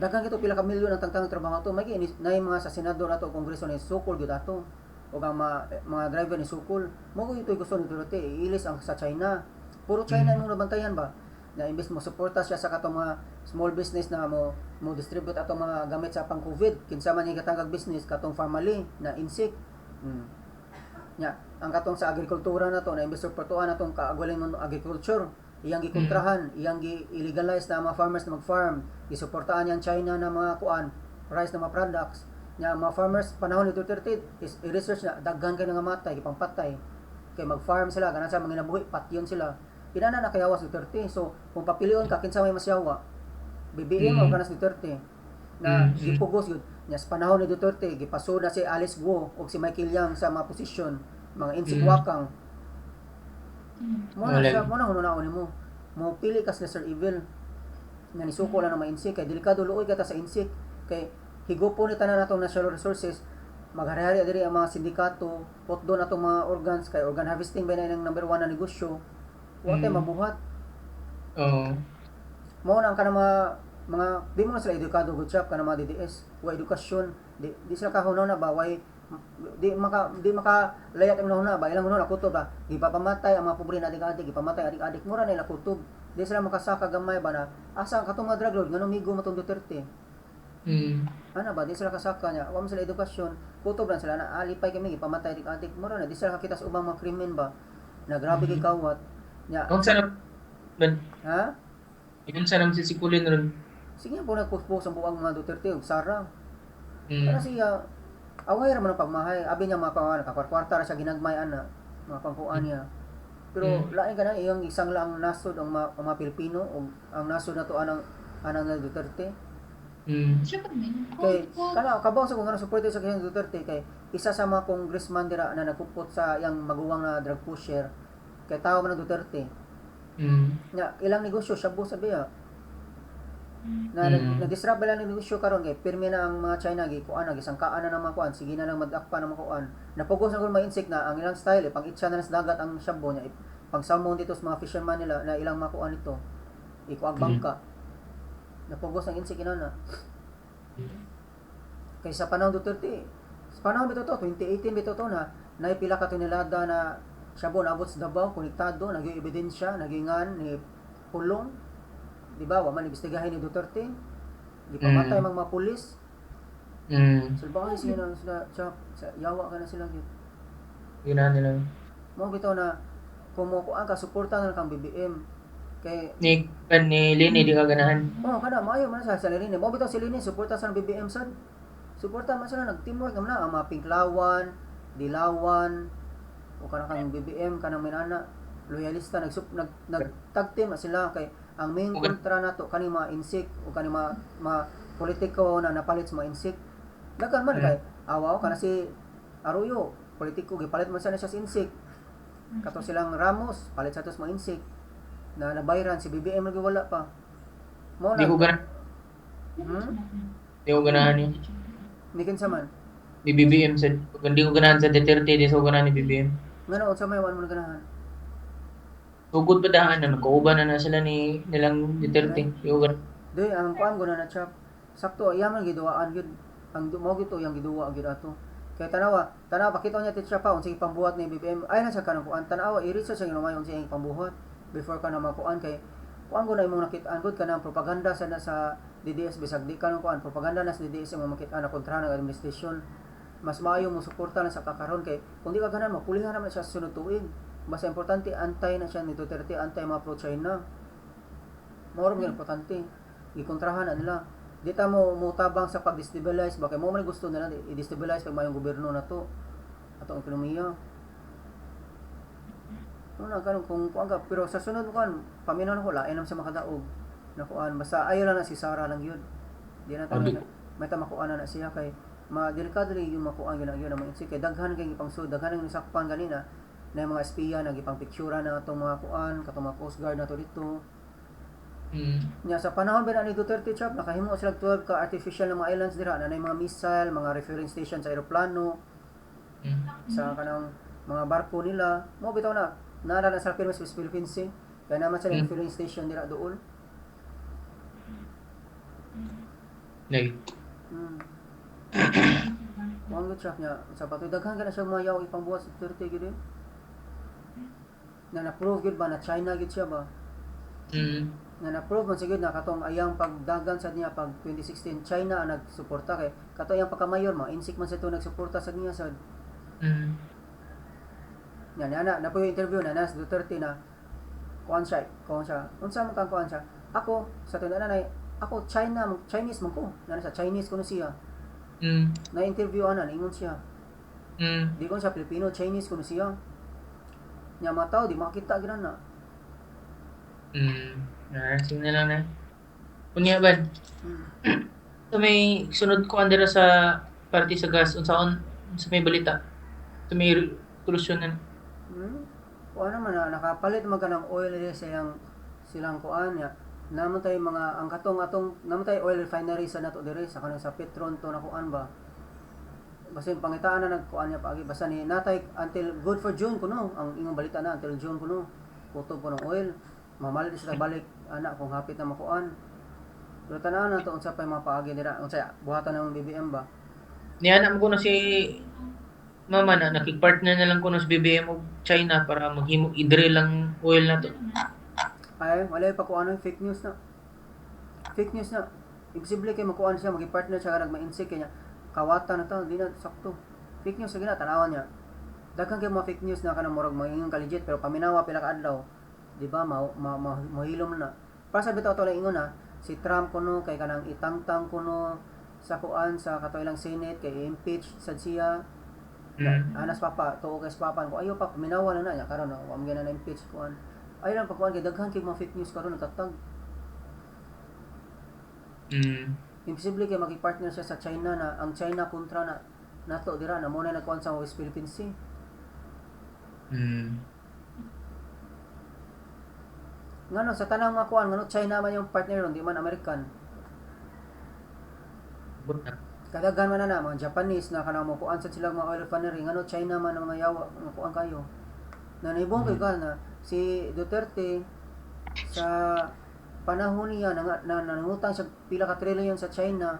Daghang kito pila ka milyon ang tangtangon trabaho to magi nay mga sa senador ato kongreso ni sukol gyud ato ug ang mga driver ni sukol mo ito gusto ni Duterte iilis ang sa China puro China imong nabantayan ba na imbes mo suporta siya sa katong mga small business na mo distribute atong mga gamit sa pang COVID kinsa man yung katangag business katong family na insect nya ang katong sa agrikultura na to na imbes suportuhan atong kaagwaling ng agriculture iyang gikontrahan iyang gi-illegalize na mga farmers na mag-farm gisuportahan yang China na mga kuan rice na mga products nya mga farmers panahon ni Duterte is research na daghan kay nga matay gipangpatay kay mag-farm sila ganan sa mga nabuhi patyon sila inana na kayawa si Duterte so kung papilion ka kinsa may masyawa BBM o kanas Duterte na gipugos yun nya sa panahon ni Duterte gipasud na si Alice Guo o si Michael Yang sa mga posisyon mga insik wakang mo na siya mo na hunaon nimo mo pili ka sa lesser evil nga nisuko lang ng mga insik kay delikado luoy ka ta sa insik kay higupon ni tanan natong natural resources maghari-hari diri ang mga sindikato potdo na atong mga organs kay organ harvesting ba na yung number 1 na negosyo wa tay mabuhat mo na ang kanang mga di mo na sila edukado good shop kanang mga DDS wa edukasyon di sila kahunaw na ba way di maka layat ang na ba ilang na kutob ba gipapamatay ang mga pobre na adik-adik gipamatay adik-adik mura nila kutob di sila makasaka gamay ba na asa katong mga drug lord nganong migo matong Duterte ana ba di sila kasaka nya wa man sila edukasyon kutob lang sila na alipay kami gipamatay adik-adik mura na di sila kakita sa ubang mga krimen ba na grabe kay kawat nya Unsa na ha unsa nang sisikulin ron? sige po nagpuspos ang buwang mga Duterte ug Sara para siya away ra man ang pagmahay abi niya mga kawan kakwarta ra siya ginagmay ana mga pangkuan niya pero lain ka na iyang isang lang nasod ang mga Pilipino o ang nasod na to anang Duterte kay kana kabaw sa kung ano suporte sa kay Duterte kay isa sa mga congressman dira na nagkupot sa yang maguwang na drug pusher kay tao man ng Duterte nya ilang negosyo shabu sa biya na nag-disrupt lang ng negosyo karon kay pirmi na ang mga China gi kuan gisangkaan na ng mga kuan sige na lang madakpa ng mga kuan napugos na kun mga insect na ang ilang style pang itcha na sa dagat ang shabu nya pang salmon dito sa mga fisherman nila na ilang mga kuan ito ikuag bangka napugos ang insect inana kay sa panahon Duterte sa panahon bito to 2018 bito to na naipila ka tonelada na shabu na abot sa Davao konektado nagyo ebidensya nagingan ni pulong di ba wa man imbestigahin ni Duterte di pamatay mga pulis sulba kasi sila sa yawa ka na sila gyud Gina nila. mo bitaw na kumuko ang kasuporta na kang BBM kay Ni Lini di ka ganahan. kada maayo man sa Lini mo bitaw si Lini suporta sa BBM sad suporta man sila nag-teamwork na ang mga Pinklawan Dilawan o kana kang BBM kanang minana loyalista nag tag team na sila kay ang main kontra nato kani mga insect o kani mga politiko na napalit sa mga insik. Daghan man kay awaw kana si Arroyo, politiko gipalit man siya sa insik. Kato silang Ramos, palit sa tos mga insik. Na nabayran si BBM lagi wala pa. Mo Di ko na. ganahan. Di ko ganahan yun. Ni kinsa man. Ni BBM sa hindi ko ganahan sa Duterte, di ko ganahan ni BBM. Ngano unsa may wan mo ganahan? Sugod pa dahan na magkauban na sila ni nilang Duterte. Di ko ganahan. Di ang kuan guna na chap. Sakto yaman giduaan gyud. Ang mo gito yang giduwa gyud ato. Kaya tanawa pakita niya titsa pa unsay pambuhat ni BBM. Ay na sa kanang kuan tanawa i-research ang inumayon unsay ang pambuhat before ka na makuan kay kuan guna imong nakit-an gud kanang propaganda sa DDS bisag di kanang kuan propaganda na sa DDS imong makit-an na kontra ng administrasyon. Mas maayo mo suporta na sa kakaron kay kung di ka ganan mapulihan naman siya sa sunod tuig. Basta importante antay na siya ni Duterte, antay mga pro-China. Mao ron importante. Gikontrahan na nila. Di ta mo tabang sa pag-destabilize ba kay mo man gusto nila i-destabilize pag mayong gobyerno na to atong ekonomiya. Na karon kung kuan ka pero sa sunod kuan paminaw ko lain naman sa makadaog na kuan basta ayo lang na si Sara lang yun. Di na ta may ta makuan na siya kay delikado rin yung makuan yun ang mga insik kay daghan kay ipangsud daghan ang sakpan ganina na yung mga espiya na gipang pictura na atong mga kuan katong mga coast guard na to dito. Nya sa panahon ba ni Duterte chap nakahimo sila 12 ka artificial na mga islands dira na mga missile, mga refueling station sa eroplano. Sa kanang mga barko nila, mo bitaw na nara na sa Philippines kaya naman sa refueling station dira doon. Lagi. Wang chap nya sa patoy daghan ka na siya mayaw ipangbuhat sa Duterte gid. Na na-prove gid ba na China gid siya ba? Na na-prove man sigud na katong ayang pagdagan sa niya pag 2016 China ang nagsuporta kay kato yang pagkamayor mga insik man sa to nagsuporta sa niya sad. Yan na po yung interview na nas Duterte na kuan siya. Unsa man kang kuan siya? Ako sa tunda na ako Chinese man ko. Na sa Chinese kuno siya. Na interview ana ingon siya. Di ko siya Pilipino, Chinese kuno siya. Nya mga tao di makita gid na. Sige na lang na. Kunya ba? So may sunod ko andira sa party sa gas unsaon sa may balita. So may solusyon na. Kuan naman na nakapalit man ka ng oil silang kuan ya. Naman tay mga ang katong naman tay oil refinery sa nato dire sa kanang sa Petron to na kuan ba. Basta yung pangitaan na nagkuan niya paagi basta ni natay until good for June kuno ang ingong balita na until June kuno. Kutob ko ng oil. Mamalit sila balik anak kung hapit na makuan. Pero tanan na to unsa pay mapaagi dira unsa buhatan ng BBM ba. Ni anak mo ko na si mama na nakikpartner na lang ko na sa BBM o China para maghimo idre lang oil na to. Ay wala pa kuan fake news na. Fake news na. Imposible kay makuan siya magipartner siya kanang ma-insik kanya. Kawatan na to di na sakto. Fake news sa tanawan niya. Daghan kay mga fake news na kanang murag maging legit pero paminawa pila ka adlaw. Di ba mahilom na. Para sa bitaw to lang ingon na si Trump kuno kay kanang itangtang kuno sa kuan sa katoilang Senate kay impeach sad siya. Anas papa tuo kay papan ko ayo pa paminawa na niya karon wa mo na impeach kuan. Ay lang pagkuan kay daghan kay mga fake news karon natatag. Imposible kay maging-partner siya sa China na ang China kontra na nato dira na mo na nagkuan sa West Philippine Sea. Ngano sa tanang mga kuan ngano China man yung partner ron di man American. Kadaghan man na mga Japanese na kanang mo kuan sa silang mga oil refinery ngano China man ang mga yawa nga kuan kayo. Na naibong kay na si Duterte sa panahon niya nangutang sa pila ka trillion sa China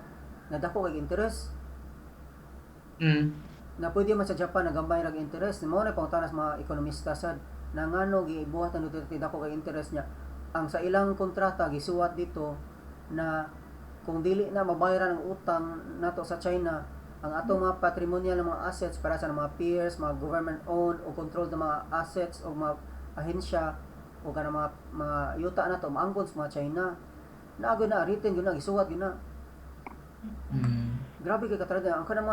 na dako kay interest. Na pwede man sa Japan nagambay rag interest mo na pangutanas mga ekonomista sad na ngano gibuhat ang Duterte dako kay interest niya. Ang sa ilang kontrata gisuwat dito na kung dili na mabayaran ang utang nato sa China, ang atong mga patrimonial na mga assets para sa mga peers, mga government owned o controlled na mga assets o mga ahensya o kana mga yuta nato maangkon sa mga China. Naagod na written gyud na gisuwat gyud na. Grabe kay katrada ang kana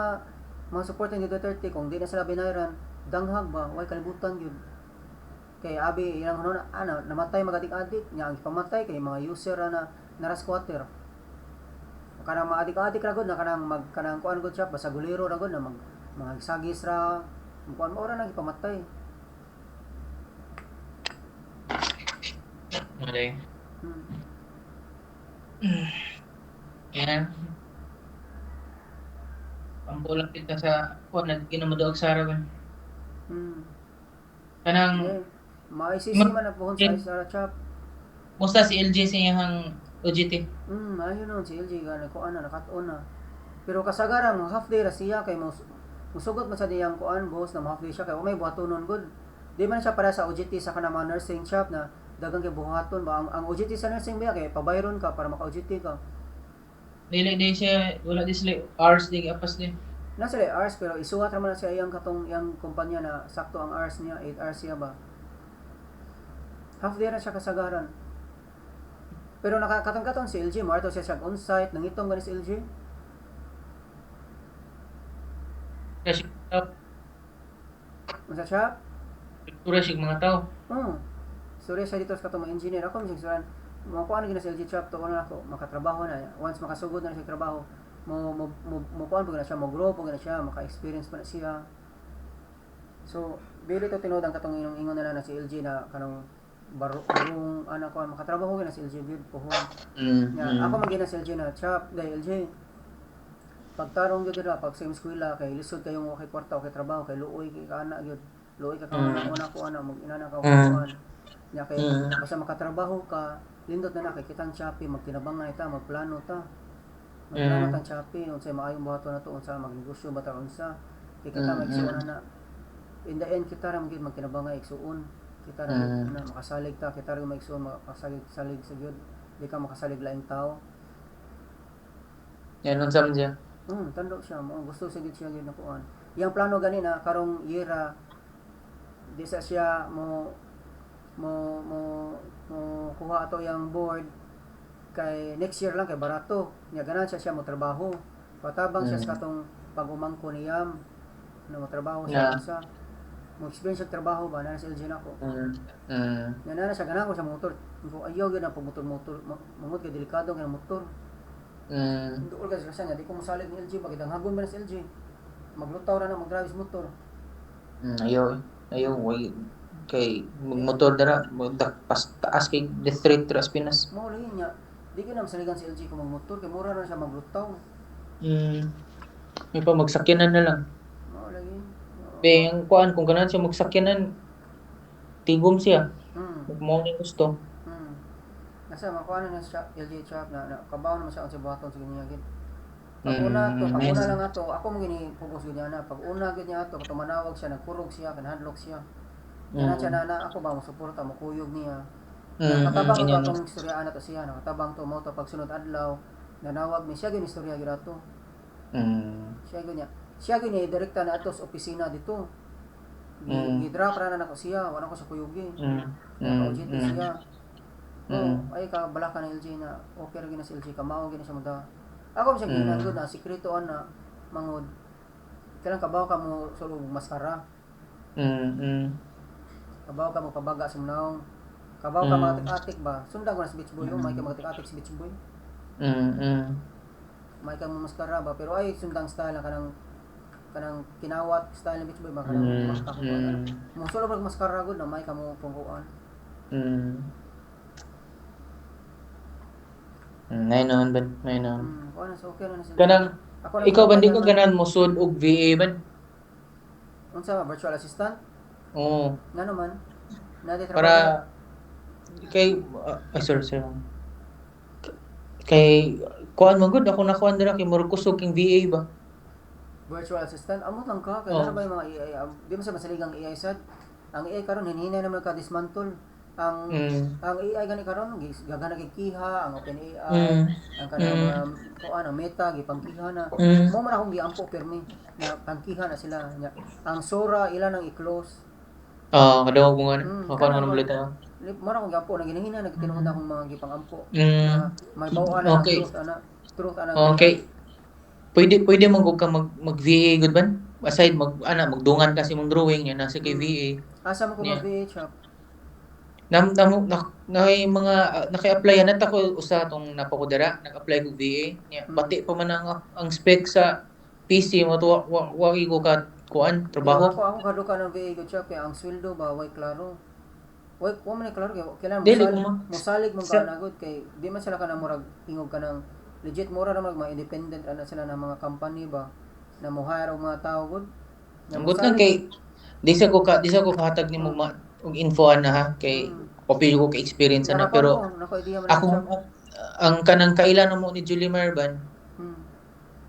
mga supporter ni Duterte kung di na sila binayaran danghag ba way kalibutan gyud. Kay abi ilang namatay magadik-adik nya ang pamatay kay mga user na squatter. kanang maadik-adik ra gud na kanang kuan gud siya basta guliro ra gud na mga sagis ra kuan mo ra nang ipamatay. Malay. Hmm. Yan. Pampulang kita sa kuan na ginamudaog sa arawan. Kanang Maisisi man ang puhon sa Isara Chap. musta si LJ sa iyang OJT? Ayun nun, si LG gani kuan na nakatuon na. Pero kasagaran mo half day ra siya kay musugot man sa diyang kuan boss na half day siya kay may buhatonon gud. Di man siya para sa OJT sa kanang mga nursing shop na dagang kay buhaton ba ang OJT sa nursing ba kay pabayron ka para maka-OJT ka. Dili din siya, wala din sila hours din apas din. Na sila hours pero isuwat ra man na siya iyang katong yang kumpanya na sakto ang hours niya 8 hours siya ba. Half day ra siya kasagaran. Pero nakakatong-katong si LG, marto siya on-site, nangitong gani si LG. Kasi Unsa siya? kultura siya mga tao. Sorry siya dito sa katong mga engineer. Ako misig suran, mga kuan gina sa LG shop to na ako, makatrabaho na. Once makasugod na siya trabaho, mo kuan pag na siya, mo grow pag na siya, maka-experience pa na siya. So, dili to tinud ang katong ingon na lang na si LG na kanang barong anak ko makatrabaho gina si LG gid pohon. Ako magina si LG na chap dai LG. Pagtarong gyud dira pag sa eskwela kay lisod kayong okay kwarta okay trabaho kay luoy kay kana gyud. Luoy ka una ko ana mag-inana ka kuan. Nya kay basta makatrabaho ka lindot na kay kitang Shopee magtinabangan ita magplano ta. Magplano tang Shopee unsay maayong buhaton nato unsa magnegosyo ba ta unsa. Kay kita magsuon na. In the end kita ra magtinabangan igsuon. Kita na makasalig ta, kita rin maigsoon makasalig sa gyud. Di ka makasalig laing tao. Yan unsa man siya? Tando siya, gusto sa gid siya gyud na kuan. Yang plano gani na karong yera di sa siya mo kuha ato yang board kay next year lang kay barato. Nya ganan siya mo trabaho. Patabang siya sa katong pag-umangko niyam na mo trabaho siya sa mo experience sa trabaho ba na sa LG na ko. Na siya ganahan ko sa motor. Ko ayaw gyud na pag motor mamot kay delikado kay motor. Duol ka sa nga di ko mosalig ni LG bakit ang hagon ba na sa LG. Maglutaw ra na mag-drive sa motor. Ayaw way kay motor dara pas taas kay the street Tras Pinas. Mo lagi niya. Di ko na masaligan sa LG kung magmotor kay mura na siya maglutaw. May pa magsakyanan na lang. Mo lagi. Yung kuan kung ganan siya magsakyanan tigom siya. Mo ni gusto. Nasa makuha na siya LG shop na kabaw naman siya ang buhaton sa kanya gid. Pag una lang ato, ako mo gini focus gid na. Pag una gid niya ato katong manawag siya nagkurog siya kanhadlok siya. Kana siya na ako ba mo suporta mo kuyog niya. Nakatabang ko atong istorya na to siya, nakatabang to mo to pagsunod adlaw nanawag ni siya gini istorya gid ato. Siya gini direkta na ato sa opisina dito. Gidrop ra na nako siya, wala ko sa kuyugi. OJT siya. Ay ka bala ka na LG na okay ra gina si LG ka mao gina siya muda. Ako siya ginagod na sikreto na mangod. Kailan kabaw ka mo sulog maskara. Kabaw ka mo pabaga sa mnaong. Kabaw ka matik-atik ba? Sundan ko na sa beach boy, may ka matik-atik sa beach boy. May ka mo maskara ba pero ay sundang style kanang kinawat style ng beach boy ba kanang makakuha. Mo sulog mag maskara gud na may ka mo pungkuan. Nay naman ba? Nay naman. Okay na sila. Kanang ikaw ba di ko ganan mo sud og VA ba? Unsa virtual assistant? Oo. Nga naman. Para kay sorry. Kay kuan man gud ako nakuan dira kay murag kusog king VA ba? Virtual assistant amot lang ka kay ba yung mga AI di man sa masaligang AI sad. Ang AI karon hinina naman ka dismantle. Ang AI gani karon gagana kay kiha ang OpenAI ang kanang kuan ang Meta gipangkiha na mo man akong giampo permi na pangkiha na sila nya ang Sora ilan ang i-close kadaw mo nga ako nang ulit ako mara akong giampo na ginahina nagtinuod akong mga gipangampo may bawaan na truth ana okay pwede man gud ka mag VA gud ban aside magdungan kasi mong drawing yan nasa kay VA asa mo ko mag VA shop na mga naki-applyan na ako usa tong napakudara, nag-apply ko VA. Nya, bati pa man ang spec sa PC mo to wa ko ka kuan Kaya trabaho. ako kaduka ng VA ko siya, kaya ang sweldo ba, way klaro. Way, wa man klaro, kaya kailangan Dili ko musalig mong sa kaanagod, kay di man sila ka na murag, ingog ka ng, legit mura na mga independent, ana sila ng mga company ba, na mo hire og mga tao gud. Na ambot lang kay di sa ko kahatag nimo og info na ha kay opinion ko kay experience na pero nako idea man ako ang kanang kailan mo ni Julie Marban Hmm.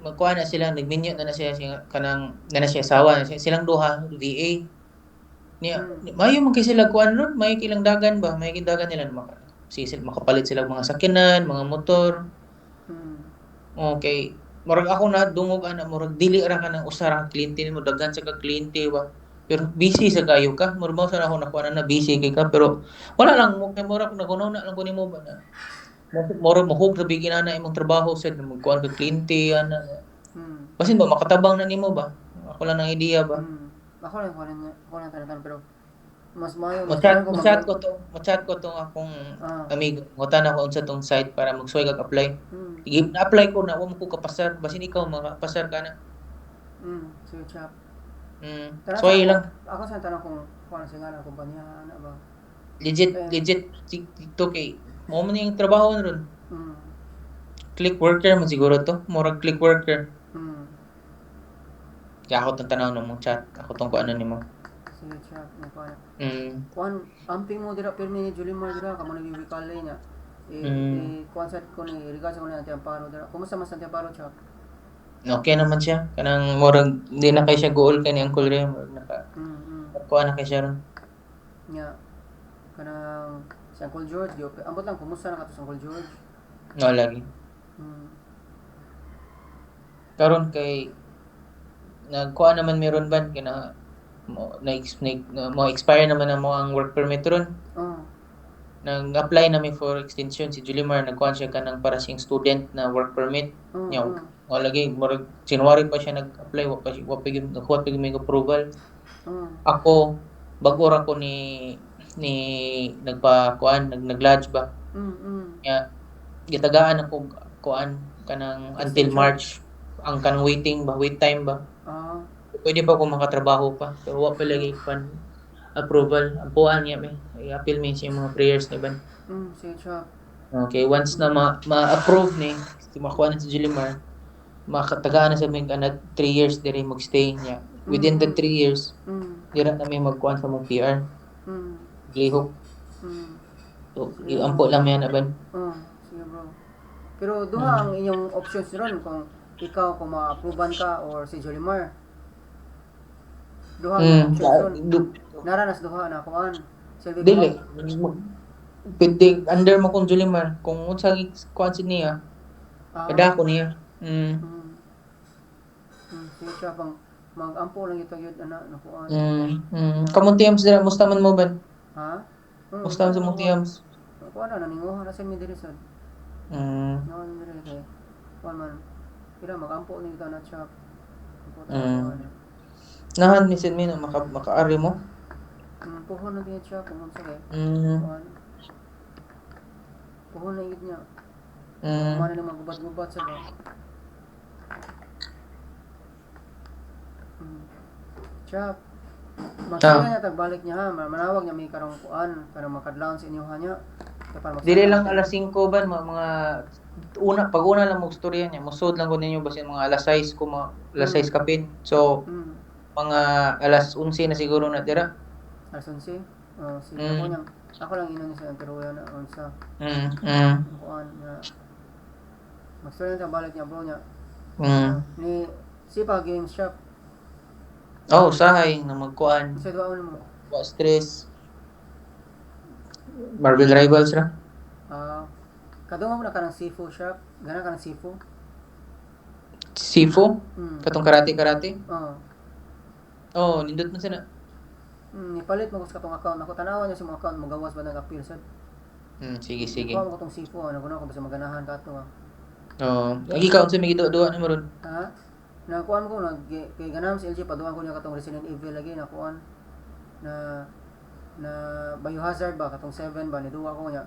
magkuha na sila nagminyo na siya kanang na siya asawa na silang duha VA niya mayo man kay sila kuan ron may kilang dagan ba may dagan nila makapalit sila mga sakyanan mga motor okay murag ako na dungog ana murag dili ra ka nang usara kliyente nimo daghan sa ka kliyente ba pero busy sa kayo ka murag mo sa ako nakuha na busy kay ka pero wala lang mo kay murag nagunaw na lang ko nimo ba na murag mahug sa bigin ana imong trabaho sa magkuan ka kliyente ana basin ba makatabang na nimo ba ako lang ang ideya ba ako lang tanong pero mas mayo Machat ko to akong amigo. Ngutan ako unsa tong site para magsuway kag apply. Na-apply ko na wa mo ko kapasar basin ikaw makapasar ka na. So chap. Suway lang. Ako sa tanong kung ano sa nga kumpanya na ba. Legit to kay mo man yung trabaho na ron. Click worker man siguro to. Murag click worker. Kaya ako tong tanaw ng mong chat. Ako tong kuan nimo. Sige chap, kuan amping mo dira permi ni Julie Mar dira kamo nagiwikalay na kuan sa ko ni regards ko ni Ate Amparo dira kumusta mas Ate Amparo chap okay naman siya kanang murag di na kay siya goal kay ni Uncle Ray murag naka kuan na kay siya ron nya kanang si Uncle George ambot lang kumusta na kato si Uncle George no lagi karon kay nagkuha naman meron ban kina mo expire naman ang mo ang work permit ron. Nag-apply namin for extension si Julimar nagkuha siya kanang para siyang student na work permit. Nya wala lagi murag January pa siya nag-apply wa pa nakuha pa may approval. Ako bag-o ra ko ni nagpa-kuan nag-lodge ba. Nya gitagaan ako kuan kanang until March ang kanang wait time ba. Pwede pa ako makatrabaho pa. Pero wa pa lagi pan approval. Ang puan niya may i-appeal mi siya mga prayers ni ban. Sige chap. Okay, once na ma-approve ni si makuha na si Julimar, makatagaan na sa mig 3 years diri mag-stay niya. Within the 3 years, dira na may magkuan sa mong PR. Lihok. So, ampo lang yan aban. Sige bro. Pero duha ang inyong options ron kung ikaw kung ma-approvean ka or si Julimar. Duha ang options ron. Naranas duha na kuan. Dili. Pwede under mo kung Julimar kung unsa kuan si niya. Kada ko niya. Sige siya pang mag-ampo lang ito yun ana nakuan. Kamuntiams dira musta man mo ban? Ha? Musta sa Muntiams? Kuan na ninguha na sa mi diri sad. No diri kay kuan man. Kira mag-ampo ni ito na shop. Nahan ni Sin Mino maka-ari mo? Puhon na din siya kung unsa kay. Puhon na gid niya. Mana na magubad-gubad sa ba. Chap. Masaya niya tagbalik niya ha. Manawag niya may karong kuan para makadlaon sa inyo niya. Dili lang alas 5 ba mga pag-una lang mo istorya niya. Musod lang ko ninyo basin mga alas 6 ko alas 6 kapin. So mga alas 11 na siguro na dira. Alas 11? Sige ko niya. Ako lang ino ni sa Anteruya na unsa. Kuan na. Magstorya niya balik niya bro niya. Ni Sipa Game Shop. Usahay na magkuan. Sa duaon mo. Wa stress. Marvel Rivals ra. Kadungog na kanang Sifu shop. Gana kanang Sifu. Sifu? Katong karate? Nindot man sana. Ipalit mo sa katong account. Ako tanawan niya sa mga account magawas ba nag-appeal sad. Sige. Kuha mo katong Sifu guna ko basta maganahan ka to. Lagi ka unsa may giduwa na maron. Nakuan ko kay ganam si LG paduan ko niya katong Resident Evil lagi nakuan na na Biohazard ba katong 7 ba ni duwa ko nya.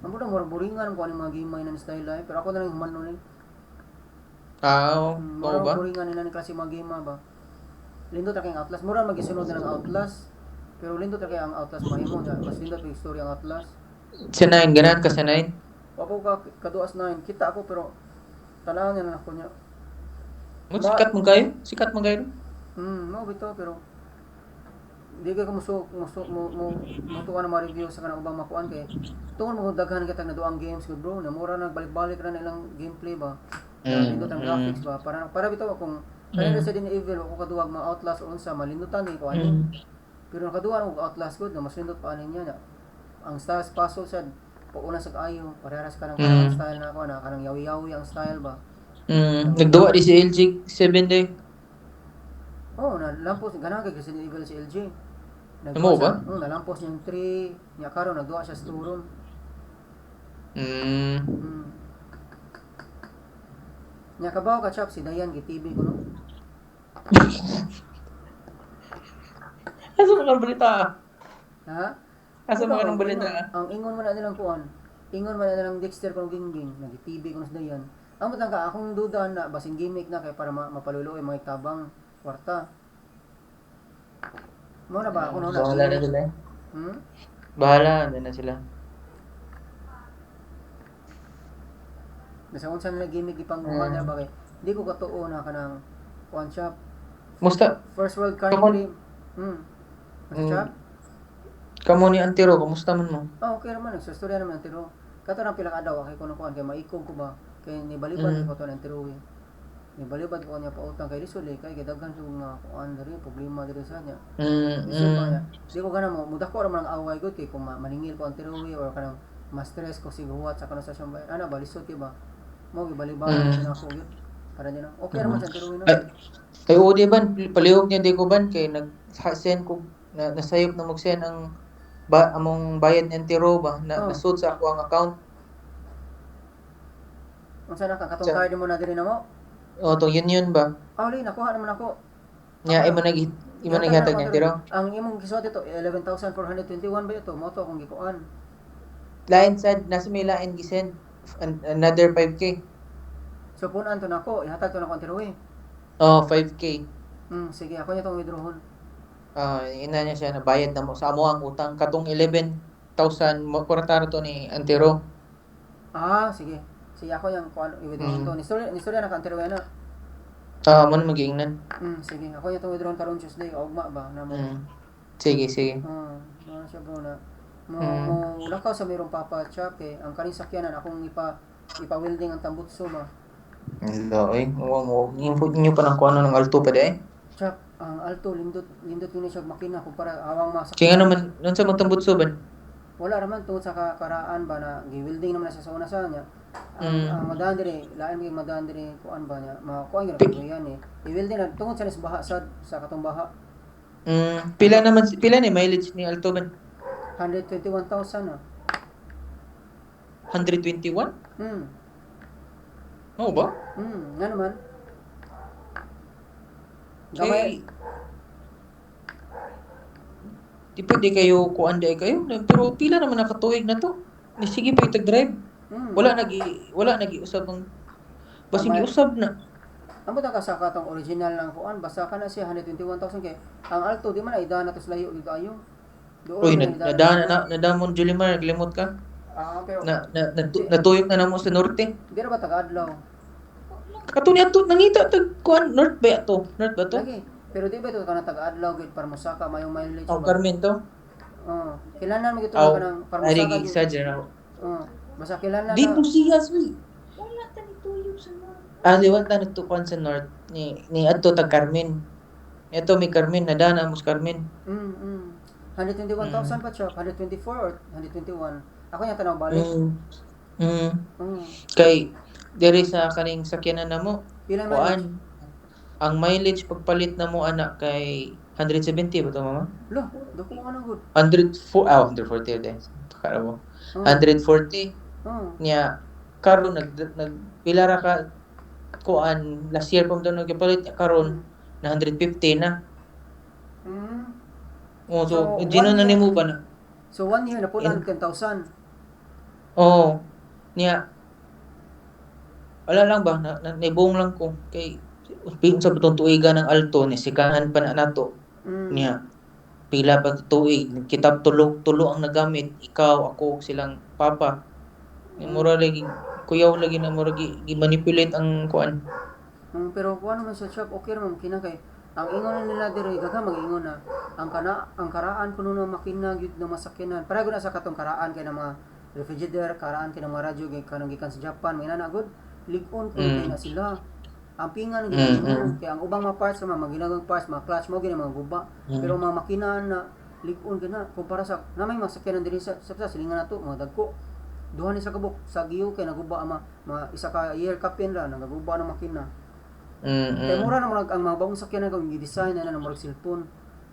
Amo na mura buringan ko ani mga gamay na ni style ay pero ako na lang humano ni. Oo Mura ba? buringan nila ni klase mga game ba. Lindot ra kay ang Outlast. Mura magisunod na ng Outlast. Pero lindot ra kay ang Outlast mahimo nya. Mas lindot yung story ang Outlast. Sa 9, ganahan ka sa 9? Ako ka kaduas 9 kita ako pero tanawan na ako nya. Sikat mo kayo? Sikat mo kayo? Mo bito pero di ka mo tuwa na ma-review sa kanang ubang makuan kay tungod mo daghan kita na duang games good bro na mura nagbalik-balik ra na ilang gameplay ba. Lindot ang graphics ba para bitaw kung kaya Resident Evil ako kaduwag mga Outlast unsa malindutan ni ko ano. Pero nakaduwa og Outlast good na mas lindot pa niya na. Ang style puzzle sad pauna sa kaayo parehas ka ng style na ako na kanang yawi-yawi ang style ba. Nagduwa di si LG 7 day. Oh, nalampos ganahan kay Resident Evil si LG. Amo ba? Nalampos niya yung 3 niya karon nagduwa siya sa turon. Niya kabaw ka chap si Dayan GTV ko no. Asa mga balita? Ha? Asa mga balita? Ang ingon man na nilang kuan. Ingon man na nilang Dexter kung gingging nag GTV ko sa Dayan. Ang matang ka akong duda na basing gimmick na kay para mapalulo mga tabang kwarta. Mo na ba ako na Bahala na sila. Bahala na sila. Basta unsa na gimmick ipangguha na ba kay di ko katuo na kanang one shop. Musta? First world country. Shop. Kamo ni Antiro, kumusta man mo? Okay naman nagsastorya naman Antiro. Kato nang pila ka daw kay kuno kuan kay maikog ko ba kay ni balibad ko to ng Antiro. Ni balibad ko niya pa utang kay Rizal kay daghan sa mga kuan diri problema diri sa niya. Di ko gana mo mudako ra man ang away gud kay kung maningil ko Antiro or kanang ma-stress ko sighuwat sa kanang sa siyang ana balisod ba. Mo gibalibad na ako gyud. Para din okay naman sa Antiro no. Kay Odi ban palihog niya di ko ban kay nag-send ko na nasayop na mag-send ang among bayad ni Antiro ba na nasud sa ako ang account. Unsa na katong card mo na diri na mo? Tong union ba? Ali nakuha naman ako. Nya imo naghatag niya Antiro. Ang imong gisuot ito 11,421 ba ito? Mo to kung gikuan. Lain sad nasa may lain gisend another 5k. So punan to nako, ihatag to na ko Antiro 5k. Sige, ako niya tong withdrawon. Ina niya siya nabayad na mo sa amo ang utang katong 11,000 mo kwarta to ni Antiro. Sige. Sige ako yang kuan i-withdraw to. Ni storya na ka Antiro na. Mo na mag-iingnan. Sige, ako niya tong withdraw karon Tuesday, ugma ba na mo. Sige. Ano siya bro na. Mo lakaw sa mayroong papa chop ang kaning sakyanan akong ipa-welding ang tambutso ba. Hello, input niyo pa ng kuano ng Alto pa di Chop, ang Alto lindot yun siya makina kumpara awang masakyan. Kaya naman nun sa magtambutso ba? Wala raman tungod sa karaan ba na gi-welding naman na sa una sa niya. Ang madaan diri, lain may madaan diri kuan ba niya. Makuan gyud yan I-welding na tungod sa baha sa katong baha. Pila ni mileage ni Alto ba? 121,000 na. 121? Oo ba? Nga naman. Gamay. Di pwede kayo kuan day kayo, pero pila naman nakatuig na to. Ni sige pa itag-drive. Wala nagi usab ang basig giusab na. Ang buta ka sa katong original lang kuan basta kana siya 121,000 kay ang Alto di man ay daan natos layo gid ayo. Uy, nadamon Julimar, naglimot ka. Pero natuyok na namo sa norte. Di ra ba taga-adlaw? Kato ni ato nangita tag kuan north ba to? North ba to? Lagi. Pero di ba ito ka na taga-adlaw gid para mosaka mayong mileage ba? Carmen to. Kailangan mo gito ka nang para mosaka. Ay exaggerate ako. Basta kailangan Di po siya sweet. Wala ta ni tuyok sa north. Liwat ta nagtukuan sa north ni adto tag Carmen. Ito may Carmen nadana mo sa Carmen. 121,000 pa siya, 124 or 121. Ako yung tanaw balik. Kay diri sa kaning sakyanan namo. Pila kuan ang mileage pagpalit na mo anak kay 170 ba to mama? Lo, dako mo nang good. 140 din. Kara mo. 140. Nya karon pila ra ka kuan last year pang daw nagpalit karon na 150 na. Oh, so, So, gino na 1 year. nimo ba na? So 1 year na po In- 10,000. Oo. Niya, wala lang ba, naibong lang ko. Kay, sa butong tuiga ng alto, ni sikahan pa na nato. Mm. Niya, pila pa tuig, kitab tulo ang nagamit, ikaw, ako, silang papa. Yung mura lagi, kuyaw lagi na mura gi-manipulate ang kuan. Pero kung ano man sa shop, okay naman kinang kay ang ingon na nila diri gaga mag-ingon na ang karaan kuno na makina gyud na masakyanan. Para gud na sa katong karaan kay na mga refrigerator, karaan kay na mga radyo kay kanang gikan sa Japan, may na good lig-on kay na sila. Ang pingan gyud kay ang ubang mga parts naman mga ginagong parts, mga clutch mo gyud mga guba. Pero mga makina na lig-on na kumpara sa na may masakyanan diri sa silingan nato mga dagko. Duha ni sa kabuk sa giyo kay naguba ang mga isa ka year kapin ra nagaguba ng makina. Kaya mura naman ang mga bagong sakyanan kung i-design na ng murag cellphone.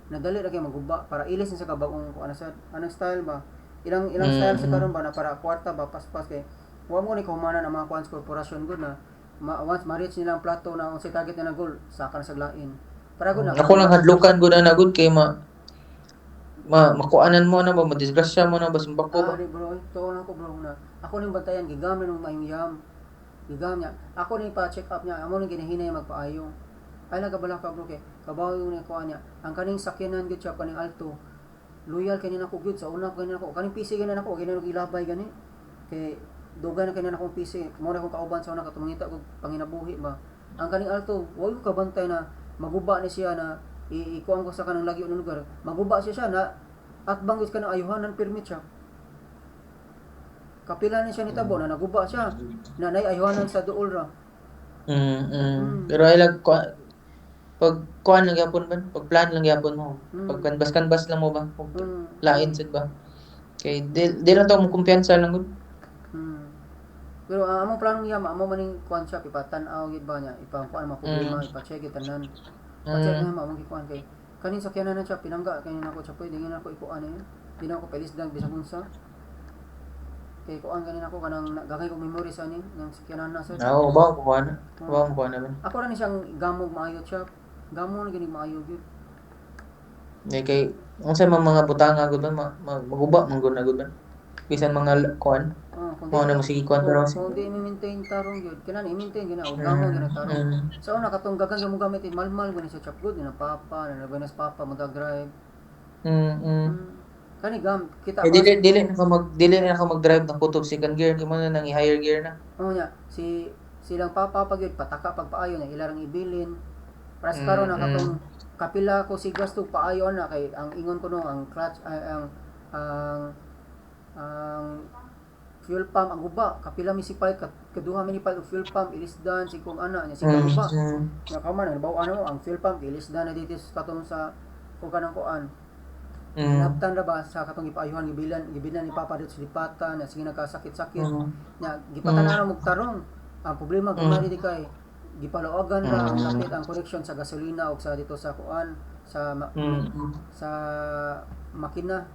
Nadali ra kay maguba para ilis na sa kabagong kung ano sa anong style ba. Ilang style sa karon ba na para kwarta ba paspas kay wa mo ni kahumanan ang mga kuans korporasyon gud na once ma-reach nila ang plato na unsay target na goal saka na saglain. Para gud na Ako lang hadlukan gud na gud kay makuanan mo na ba, madisgrasya mo na ba sumbako ba? bro, ito lang ko bro na. Ako ning bantayan gigamit ng mayong yam. Gigam niya. Ako ning pa-check up niya. Amo ning ginahinay magpaayo. Ay nagabala ka bro kay kabaw yung kuha niya. Ang kaning sakyanan gyud siya kaning alto. Loyal kanina ko gyud sa una kanina ko. Kaning PC ganin ako ganyan og ilabay gani. Kay dugan na kanina akong PC. Mo na akong kauban sa una katumangita ko panginabuhi ba. Ang kaning alto, wa ko kabantay na maguba ni siya na ikuan ko sa kanang lagyo ng lugar. Maguba siya na at banggit ka ng ayuhanan permit siya. Kapila ni siya ni tabo na naguba siya. Nanay ayuhanan sa duol ra. Pero ay lang pag kuan lang gyapon ba? Pag plan lang gyapon mo. Pag kanbas lang mo ba? Lain sad ba? Kay di lang to mo kumpiyansa lang gud. Pero among plano niya amo maning kuan siya ipatan-aw gid ba niya ipangkuan mga problema ipa-check it tanan. Pa-check na mo kuan kay kaning sakyanan na siya pinangga kay nako siya pwede ngin ako ikuan eh. Di na ako palisdan bisag unsa. Kay kuan ganin ako kanang gagay kong memory sa ani ng sakyanan na sir. Oo, ba ko kuan. Ba ko kuan na. Ako ra ni siyang gamog maayo siya. Gamon gani maayo gyud. Kay unsa man mga butanga gud ba maguba man gud na gud ba. Bisan mga kuan. Mo na mo sige kuan pero kung di i-maintain tarong gyud kinani i-maintain gina og gamon gina tarong. Sa una katong gagang gyud mo gamit malmal gani sa chop good na papa na labanas papa mag-drive. Kani kita dili na ka mag-drive ng kutob second gear, imo na nang i-higher gear na. Nya silang papa gyud pataka pagpaayo na ilarang ibilin. Para sa karon na katong kapila ko si gasto paayo na kay ang ingon ko no ang clutch ang fuel pump ang guba kapila misipay kaduha minipal og fuel pump ilisdan si kung ana nya si guba nya kaman bawo ano ang fuel pump ilisdan na dito sa katong sa kung kanang kuan naptan ra ba sa katong ipaayuhan gibilan ni papa dito sa lipatan nya sige nagkasakit-sakit nya gipatanan mo tarong ang problema gumari di kay gipalawagan ra ang kapit ang connection sa gasolina ug sa dito sa kuan sa sa makina.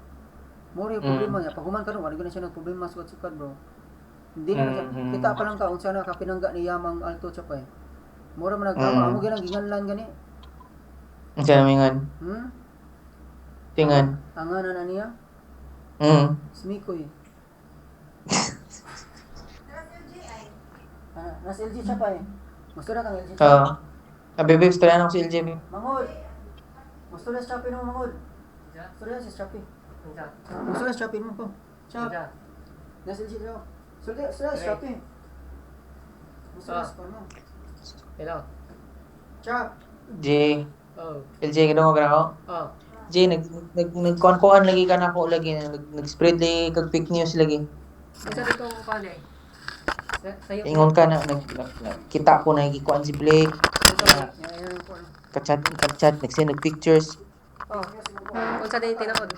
More problema niya. Pag human karon wala gyud siya nagproblema sukad bro. Hindi na kita pa lang ka unsa na kapinangga ni Yamang Alto chapay. More man nagtama amo gyud ginganlan gani. Unsa mingan? Tingan. Ang ana na niya? Smikoy. Nas LG chapay. Gusto na kang LG. Bebe, gusto na ako si LJ. Mangod. Gusto na sa Shopee mo mangod. Gusto na si Shopee. Gusto na Shopee mo po. Shop. Nas LG daw. Sulit sa Shopee. Gusto na sa mo. Hello. Shop. J. Oh. LJ gano ka ako? Oh. J nagkuan lagi ka na ako lagi nag-spread lagi kag fake news lagi. Unsa dito ko kani? Sayo. Ingon ka na kita ko na gikuan si Blake. Kachat nag-send ng pictures. Oh. Unsa day tinood?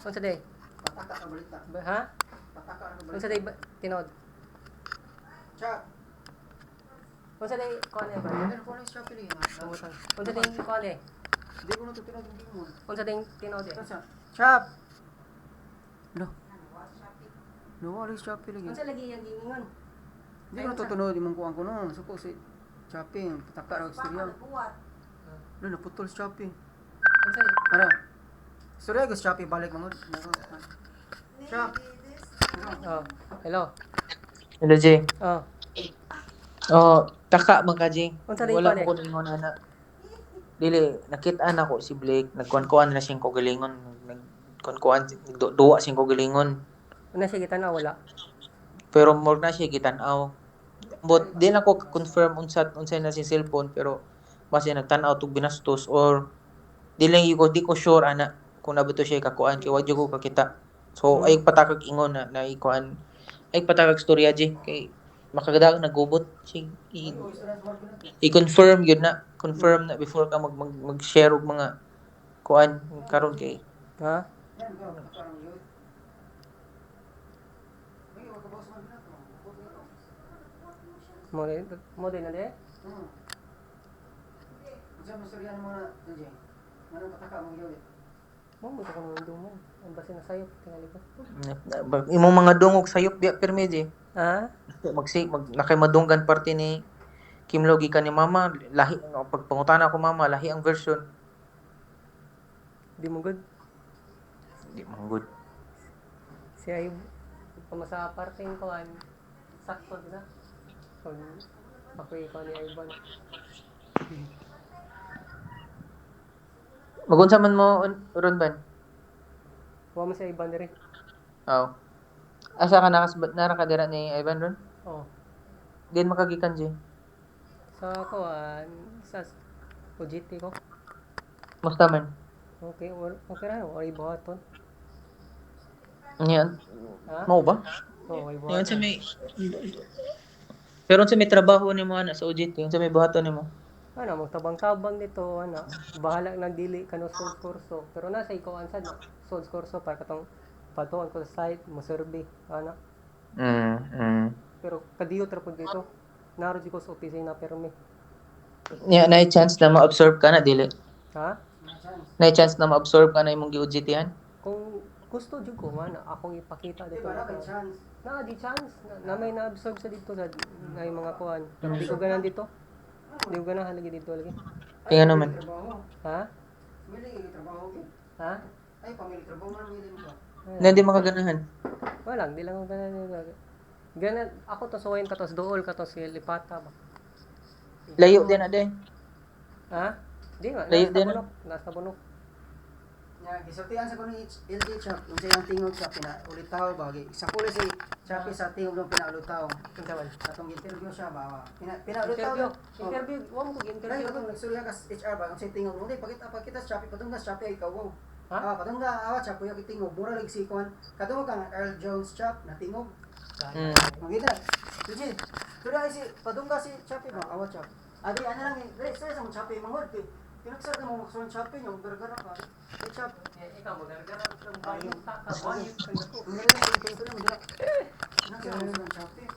Unsa day? Pataka ka balita. Ha? Pataka ka balita. Unsa day tinood? Shop. Unsa day kani ba? Ano ko na Shopee ni? Unsa day kani? Di ko na to pinag-ingin mo. Unsa day tinood? Shop. No. No, wala Shopee lagi. Unsa lagi yang gingon? Di ko na tutunod imong kuan ko no. Suko si shopping, pataka ra istorya. No, naputol si Shopee. Unsa day? Ara. Sorry, gusto Shopee balik mangod. Shop. Oh, hello. Hello, Jay. Oh, Taka man ka, Jay. unsa day Wala pa ko kuningon ana. Dili, nakita ako si Blake, nagkuan-kuan na siyang kagalingon. Nagkuan-kuan, duwa siyang kagalingon. Una siya kita na wala. Pero more na siya gitan-aw. But di na ko confirm unsay na si cellphone pero base nagtan-aw tug binastos or di ko sure ana kung nabuto siya kakuan kay wa jud ko kakita. So ay patakag ingon na ikuan ay patakag storya Jay kay makagadaang nagubot siya i-confirm yun na confirm na before ka mag-share og mga kuan karon kay Ha? Mo din na de. Diyan mo storyahan mo na, Jay. Manong pataka mo yun. Mo mo ko nang dumo. Ang base na sayo tingali ko. imong mga dungog sayop biya perme Jay. Ha? Nakay madunggan parte ni Kim Logi ka ni mama lahi pagpangutana ko mama lahi ang version Di mo good. di man good. Si ay pamasa parting kuan sakto din na. Kung bakoy ko ni Ivan. Magunsa man mo ron ban? Wa mo si Ivan diri. Aw. Asa ka nara ka dira ni Ivan ron? Oh. Din makagikan Jay. Sa kuan sa OJT ko. Musta man? Okay, okay ra no, ay buhaton. Yan. Ha? Mo ba? Oh, ay Yan sa buhaton. may pero sa may trabaho nimo ana sa OJT, yung sa may buhaton nimo. Ano, magtabang-tabang dito, ano, bahala nang dili ka no source kurso. Pero nasa ikaw ansad na, source kurso para katong patuan ko sa site, mo survey, ano. Pero kadiyot ra pud dito. Naro di ko sa opisina permi. Nya na chance na ma-absorb ka na dili. Ha? Na chance na ma-absorb ka na imong gi-OJT-han. Kung gusto jud ko man akong ipakita Di dito. ba, na chance. Na di chance na may na-absorb sa dito sa na yung mga kuan. Di ko ganan dito. Di ko ganahan lagi dito lagi. Kaya naman. Trabaho. Ha? Mili trabaho ko. Ha? Ay, pamili trabaho man mili mo. Na di makaganahan. Wala, di lang ako ganan. Ganan ako to suwayin ka to dool ka to si lipata ba. Layo din na din. Ha? Di nga, Layo din, nasa bunok. Nya gisultian sa kuno LG shop, unsa yung tingog sa pinaulitaw ba gi. Sa puli si Shopee sa tingog ng pinaulitaw. Kinsa man? Atong interview siya ba. Pinaulitaw. Interview, wa mo ko Dahil interview. katong nagsulya ka sa HR ba, unsay tingog mo di pakita sa Shopee patungga sa Shopee ikaw wow. Ha? Patungga awat siya kuya kitingog, mura lig si kuan. Katong kang Earl Jones shop na tingog. Magita. Sige. Tuloy si patungga si Shopee ba, awat siya. Adi ano lang eh, sa sa Shopee mangod kay pinagsarta mo magsuon Shopee yung gargara ka. Sa shop. Ikaw mo gargara sa bayo ta ka bayo ka nako. Meron yung pinto mo dira. Nasa magsuon Shopee.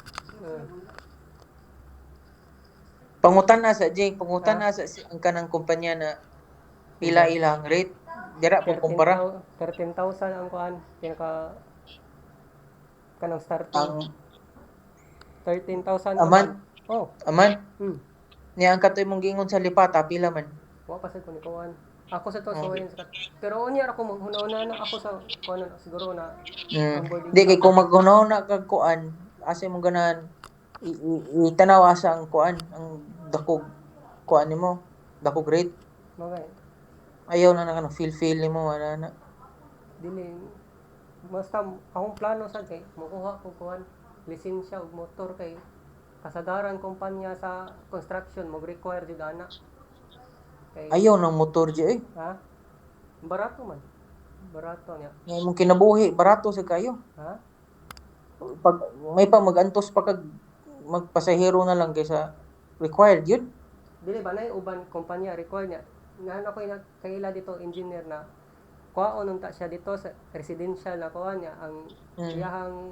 Pangutan na sa Jay, pangutan na sa ang kanang kumpanya na pila ilang rate. Dira po kumpara 13,000 ang kuan pinaka kanang starting. ang 13,000 Aman? Oh. aman. Hmm. Niya ang katoy mong giingon sa lipata pila man. Wa pa sad ko ni kuan. Ako sa to so sa pero unya ra ko maghuna na ako sa kuan na siguro na onboarding. Di kay kung maghunaw na kag kuan, asa mo ganan itanaw asa ang kuan, ang dakog kuan nimo, dakog rate. Magay. Ayaw na kanang feel nimo ana na. Dili basta akong plano sa kay makuha ko kuan lisensya og motor kay kasagaran kumpanya sa construction mo require jud ana. Kay Ayaw ng motor Jay. ha? Barato man. Barato niya. Nga imong kinabuhi barato sa kayo. Ha? Pag may pa magantos pa kag magpasahero na lang kaysa required yun. Dili ba na uban kumpanya require niya. Nan ako kaila dito engineer na kuhaon nung ta siya dito sa residential na kuan niya ang iyahang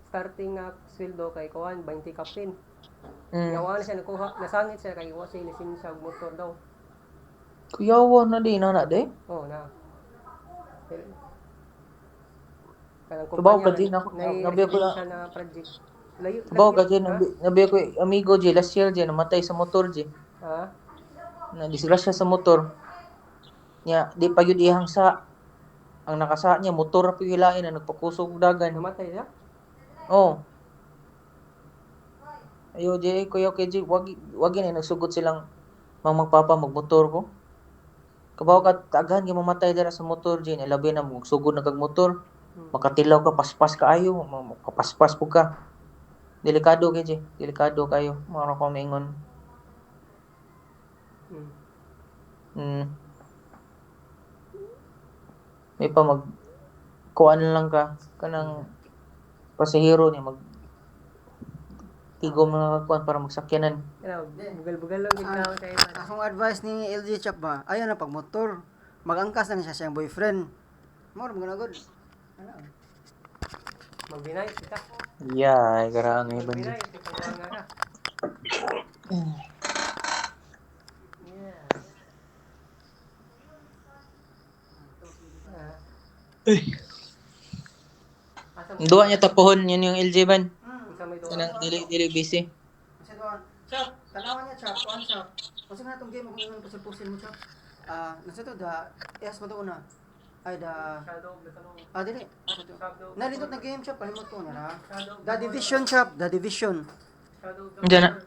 starting na sweldo kay kuan 20 kapin. Yawa na siya nakuha, nasangit siya kay wa siya lisensya og motor daw. Kuyawa na din na de. Oh, na. Kanang Subaw ka kumpanya din ako. Nabi ko na. na project. Layo. Subaw ka din nabi ko amigo Jay last year Jay namatay sa motor Jay. Ha? Na disgrasya sa motor. Nya di pa gyud ihang sa Ang nakasa niya, motor na pigilain na nagpakusog og dagan. Namatay siya? Oh. Ayo, Jay, kuya, KJ, wag yun nagsugod silang magpapa magmotor ko. Kabaw ka, tagahan ka mamatay dira sa motor, Jay. Labi na, magsugod na kag motor. Makatilaw ka, paspas ka ayo. Makapaspas po ka. Delikado, KJ. Delikado kayo. Mga ko maingon. May pa kuan lang ka kanang pasahero ni mag tigom mga kuan para magsakyanan. Bugal-bugal lang gid na kay man. Akong advice ni LG Chap ba, ayaw na pag motor. Magangkas na siya siyang boyfriend. Mo ram ganagod. Magbinay kita. Yeah, ay karang ay bandi. Magbinay ito pang nga ka. Duwa niya tapuhon yun yung LJ ban. Sa may duwa. Kanang dili busy. Kasi doon, Chap, tanawan niya Chap, kuan Chap. Kasi nga itong game, kung ingon pusil-pusil mo Chap. Nasa to, yes mo doon na. Ay, Shadow of the Colossus. dili. Shadow. Nalindot na game Chap, palimot ko na ha. Shadow of The Division Chap, The Division. Shadow of the Diyan na.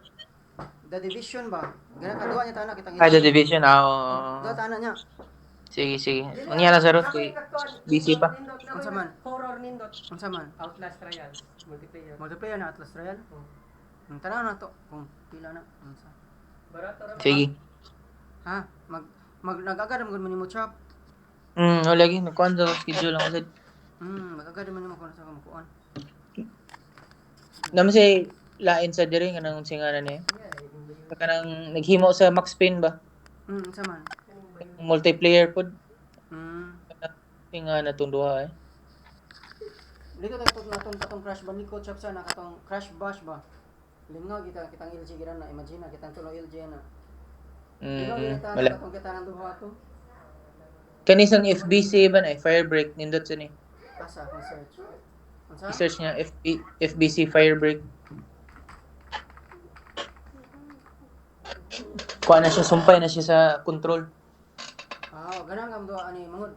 The Division ba? Ganun ka, duwa niya tanak, kitang Ay, the division. Duwa tanak niya. Sige. Mangyara sa rot kay busy pa. Unsa man? Horror nindot. Unsa man? Outlast Trials. Multiplayer. Multiplayer na Atlas Royale. Tanaw na to, kung pila na. Unsa? Barato ra. Sige. Ha? Nag-agad mo nimo Chap. Wala lagi nagkuan sa schedule lang kasi. Mag-agad mo nimo kung sa kumukuan. Naman si lain sa diri kanang singanan niya. Kanang naghimo sa Max Payne ba? Unsa man? Multiplayer pod. Nga na tong duha eh. Dito natong Crash Bandicoot Chap sa nakatong Crash Bash ba? Lingaw kitang LG gira na, imagine na kitang tulo LG na. Wala. Katong kita nang duha to. Kanisang FBC ba na Firebreak nindot sa ni. Asa akong search. Unsa? I-search niya FBC Firebreak. Kuha na siya, sumpay na siya sa control. Ganang kam duha ani mangod.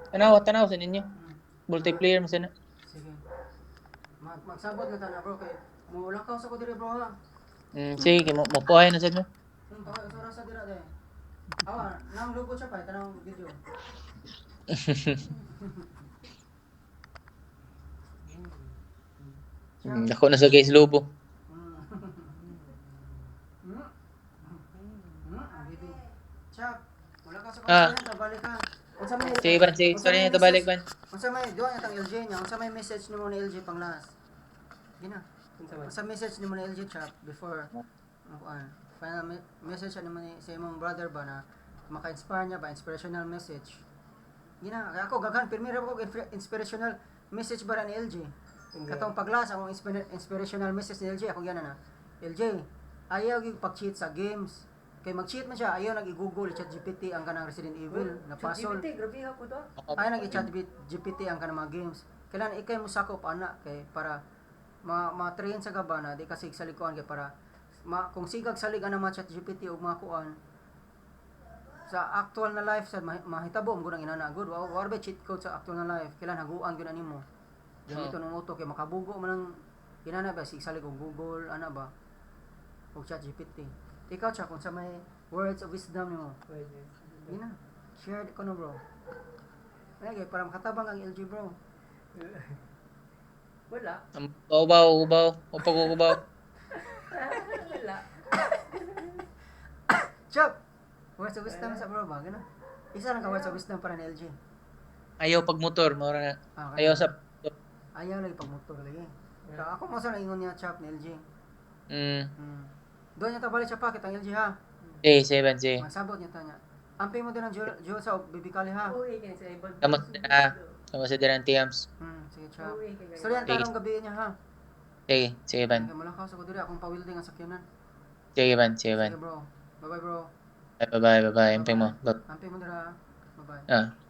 Tanaw sa ninyo. Multiplayer mo sana. Sige. Magsabot na ta na bro kay mulakaw sa ko diri bro ha. Sige, mapuhay na sa mo. Sora sa dira de. Nang logo siya pa tanang video. Ako na sa guys lobo. Chap, wala ka sa konsehan, tabalik ka. Unsa may Sige ban, sige. Sorry na ito balik ban. Unsa may duha nga tang LG niya, unsa may message nimo ni LG pang last? Gina. Unsa message nimo ni LG Chap before final message nimo ni sa imong brother ba na maka-inspire niya ba, inspirational message. Gina, kaya ako gaghan pirmira ko inspirational message ba ni LG. Katong paglas ang inspirational message ni LG ako gyana na. LG, ayaw gyud pag-cheat sa games. Kay mag-cheat man siya, ayaw nag-i-google ChatGPT ang kanang Resident Evil na puzzle. GPT, grabe ako to. Ayaw nag-i-ChatGPT ang kanang mga games. Kailan ikay mo sakop ana kay para ma-train sa gaba na di kasi sa likuan kay para kung sigag salig ang mga ChatGPT og mga kuan sa actual na life sa mahitabo mo gud ang inana good war ba cheat code sa actual na life kailan haguan gyud animo gamito ng auto kay makabugo man ang inana ba salig og Google ana ba og ChatGPT. Ikaw Chap, kung sa may words of wisdom nimo. Yun na. Share ko no bro. Ay, para makatabang ang LG bro. Wala. Ubaw. O pag-ubaw. Wala. Chap! Words of wisdom sa bro ba? Gano'n? Isa lang ka words of wisdom para ni LG. Ayaw pag motor, mura na. Okay. Ayaw sa Ayaw lagi pag motor lagi. Ako mo sa naingon niya Chap ni LG. Doon niya tabalik siya pa, kitang LG ha. Sige. Magsabot niya ta niya. Amping mo din ang Jewel sa bibikali ha. Uy, kaya sa ibon. Tama sa Diran Tiams. Sige Chap. Storyan tarong gabi niya ha. Sige ban. Kaya malakaw sa ko diri akong pawilding ang sakyanan. Sige ban. Sige bro. Bye bye bro. Bye. Amping mo. Amping mo dira. Bye bye.